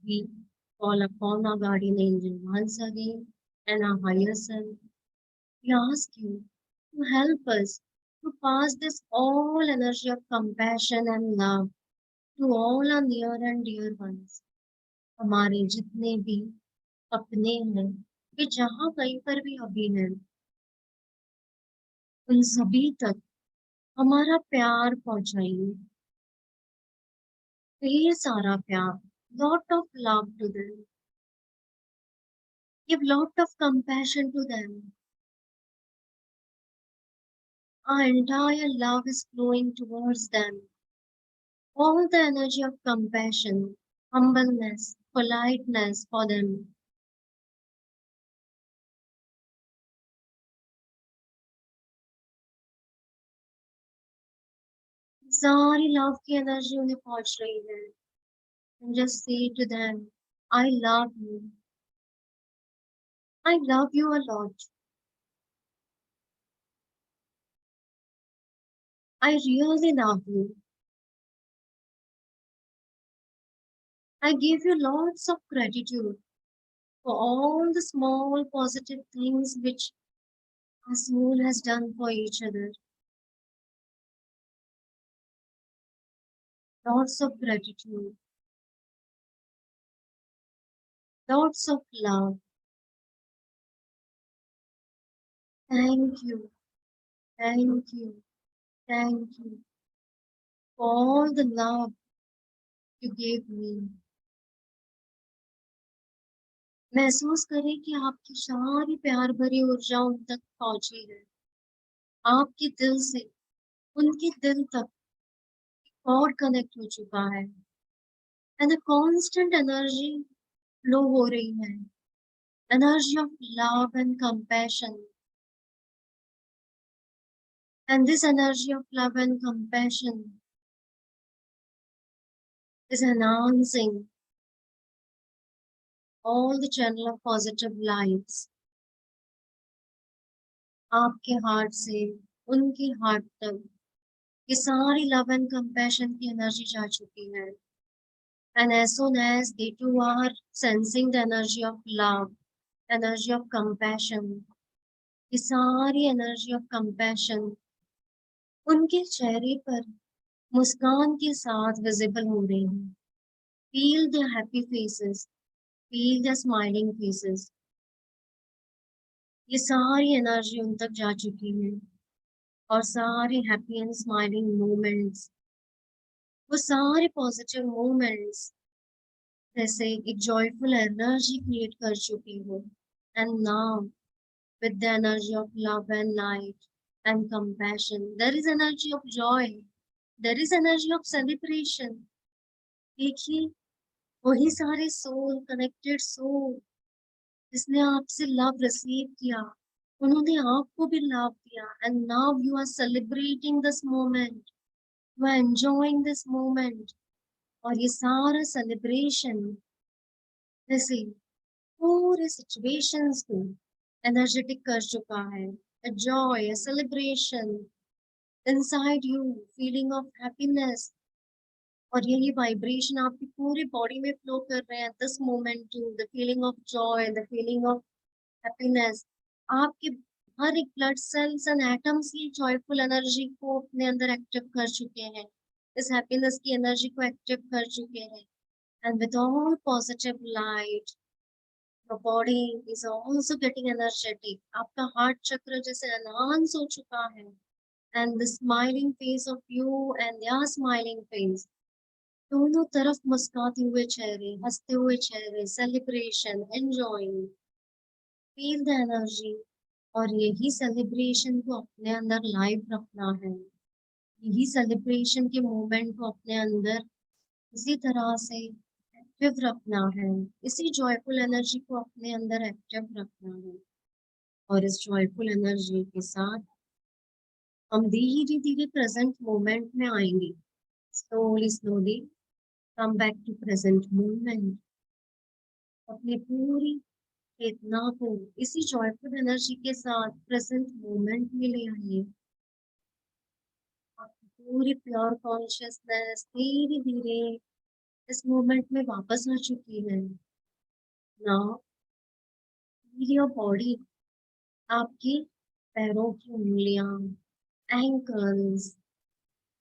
We call upon our guardian angel once again and our higher self। We ask you to help us to pass this all energy of compassion and love to all our near and dear ones। हमारे जितने भी अपने हैं, वे जहाँ कहीं पर भी अभी हैं, उन सभी तक हमारा प्यार पहुंचाइए। ढेर सारा प्यार, lot of love to them। Give lot of compassion to them। Our entire love is flowing towards them। All the energy of compassion, humbleness, politeness for them। सारी लव की एनर्जी उन्हें पहुंच रही है। And just say to them, I love you। I love you a lot। I really love you। I give you lots of gratitude for all the small positive things which our soul has done for each other। Lots of gratitude, lots of love। Thank you, thank you, thank you for all the love you gave me। महसूस करें कि आपकी सारी प्यार भरी ऊर्जा उन तक पहुंची है। आपके दिल से उनके दिल तक और कनेक्ट हो चुका है एंड कांस्टेंट एनर्जी फ्लो हो रही है। Energy of love and compassion And this energy of love and compassion is enhancing all the channel of positive lights आपके हार्ट से उनके हार्ट तक ये सारी लव एंड कंपैशन की एनर्जी जा चुकी है. And as soon as they too are sensing the energy of love, energy of compassion, ये सारी energy of compassion उनके चेहरे पर मुस्कान के साथ विजिबल हो रही है. Feel the happy faces, feel the smiling faces. ये सारी एनर्जी उन तक जा चुकी है और सारे हैप्पी एंड स्माइलिंग मोमेंट्स, वो सारे पॉजिटिव मोमेंट्स जैसे एक जॉयफुल एनर्जी क्रिएट कर चुकी हो. And now with the energy of love and light and compassion, there is energy of joy, there is energy of celebration. देखिए वही सारे सोल, कनेक्टेड सोल जिसने आपसे लव रिसीव किया, उन्होंने आपको भी लव दिया. And now you are celebrating this moment, you are enjoying this moment. और ये सारा सेलिब्रेशन जैसे पूरे सिचुएशंस को एनर्जेटिक कर चुका है. A joy, a celebration inside you, feeling of happiness. और यही वाइब्रेशन आपकी पूरी बॉडी में फ्लो कर रहे हैं. This moment to the feeling of joy, the feeling of happiness. आपके हर एक ब्लड सेल्स एंड एटम्स ये जॉयफुल एनर्जी को अपने अंदर एक्टिव कर चुके हैं, इस हैप्पीनेस की एनर्जी को एक्टिव कर चुके हैं. And with all positive light your body is also getting energetic. आपका हार्ट चक्र जैसे एनहांस हो चुका है. And the smiling face of you and their smiling face, दोनों तरफ मुस्कुराते हुए चेहरे, हंसते हुए चेहरे, celebration, enjoying. Feel the energy. और यही सेलिब्रेशन को अपने अंदर लाइव रखना है. यही सेलिब्रेशन के मोमेंट को अपने अंदर इसी तरह से एक्टिव रखना है. इसी जॉयफुल एनर्जी को अपने अंदर एक्टिव रखना है. और इस जॉयफुल एनर्जी के साथ हम धीरे धीरे प्रेजेंट मोमेंट में आएंगे. Slowly slowly come back to present moment. अपनी पूरी चेतना को इसी जॉयफुल एनर्जी के साथ प्रेजेंट मोमेंट में ले आइए. पूरी प्योर कॉन्शियसनेस धीरे धीरे इस मोमेंट में वापस आ चुकी है. Now feel your body. आपकी पैरों की उंगलियां, एंकल्स,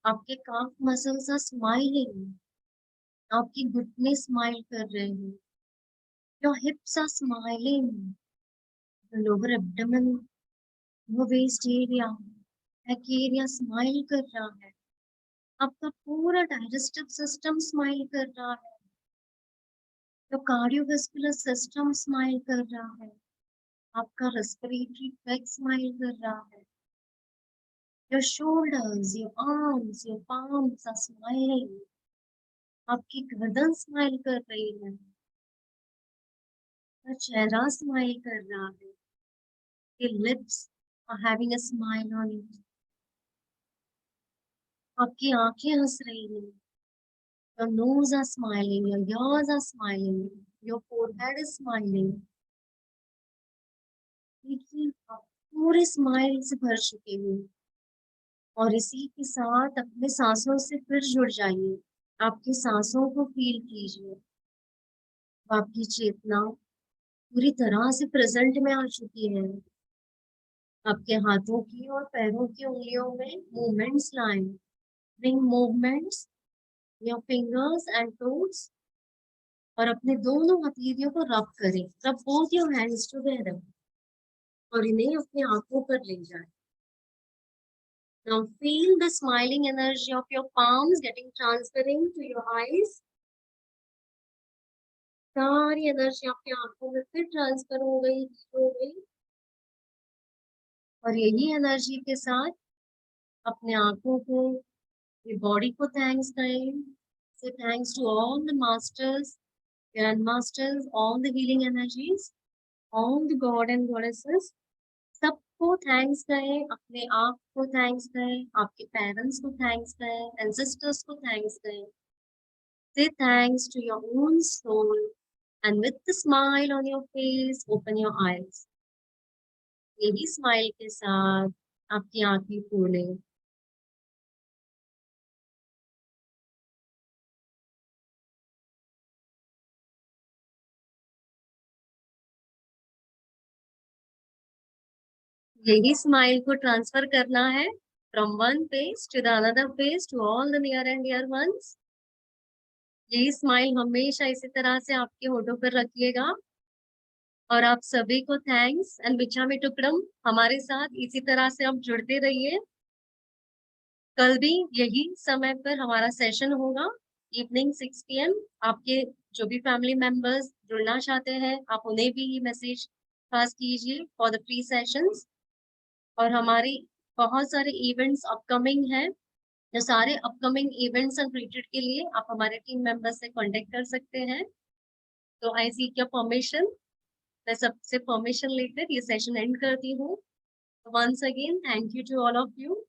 आपके काफ मसल्स आर स्माइलिंग. आपकी घुटने स्माइल कर रहे हैं. Your hips are smiling. Lower abdomen, वो waist area, back area smile कर रहा है. आपका पूरा डाइजेस्टिव सिस्टम स्माइल कर रहा है. तो कार्डियोवास्कुलर सिस्टम स्माइल कर रहा है. आपका रेस्पिरेटरी ट्रैक्ट स्माइल कर रहा है. Your shoulders, your arms, your palms are smiling. आपकी गर्दन स्माइल कर रही है. आपका चेहरा स्माइल कर रहा है. Your lips are having a smile on it. आपकी आंखें हंस रही हैं. Your nose are smiling, your ears are smiling, your forehead is smiling. देखिए आप पूरे स्माइल से भर चुके हैं. और इसी के साथ अपने सांसों से फिर जुड़ जाइए. आपकी सांसों को फील कीजिए. आपकी चेतना पूरी तरह से प्रेजेंट में आ चुकी है. आपके हाथों की और पैरों की उंगलियों में मूवमेंट्स लाएं. Bring movements your fingers and toes. और अपने दोनों हथेलियों को रब करें. रब बोथ योर हैंड्स टुगेदर और इन्हें अपने आंखों पर ले जाएं. Now feel the smiling energy of your palms getting transferring to your eyes. सारी एनर्जी आपके आंखों में फिर ट्रांसफर हो गई. और यही एनर्जी के साथ अपने आंखों को, ये बॉडी को थैंक्स करें. So thanks to all the masters, grandmasters, all the healing energies, all the god and goddesses. सब को थैंक्स कहें, अपने आप को थैंक्स कहें, आपके पेरेंट्स को थैंक्स कहें, एंसेस्टर्स को थैंक्स कहें। Say thanks to your own soul and with the smile on your face, open your eyes. यही स्माइल के साथ आपकी आंखें खोलें। यही स्माइल को ट्रांसफर करना है from one face to the another face to all the near and dear ones. यही स्माइल हमेशा इसी तरह से आपके होठों पर रखिएगा और आप सभी को थैंक्स एंड बिच्छामी टुकड़म। हमारे साथ इसी तरह से आप जुड़ते रहिए। कल भी यही समय पर हमारा सेशन होगा इवनिंग 6 PM। आपके जो भी फैमिली मेंबर्स जुड़ना चाहते हैं आप उन्हें भी ये मैसेज पास कीजिए फॉर द फ्री सेशंस। और हमारी बहुत सारे इवेंट्स अपकमिंग हैं। जो सारे अपकमिंग इवेंट्स एंड रिट्रीट के लिए आप हमारे टीम मेंबर्स से कांटेक्ट कर सकते हैं। तो आई सीक योर परमिशन। मैं सबसे परमिशन लेकर ये सेशन एंड करती हूँ। Once again thank you to all of you.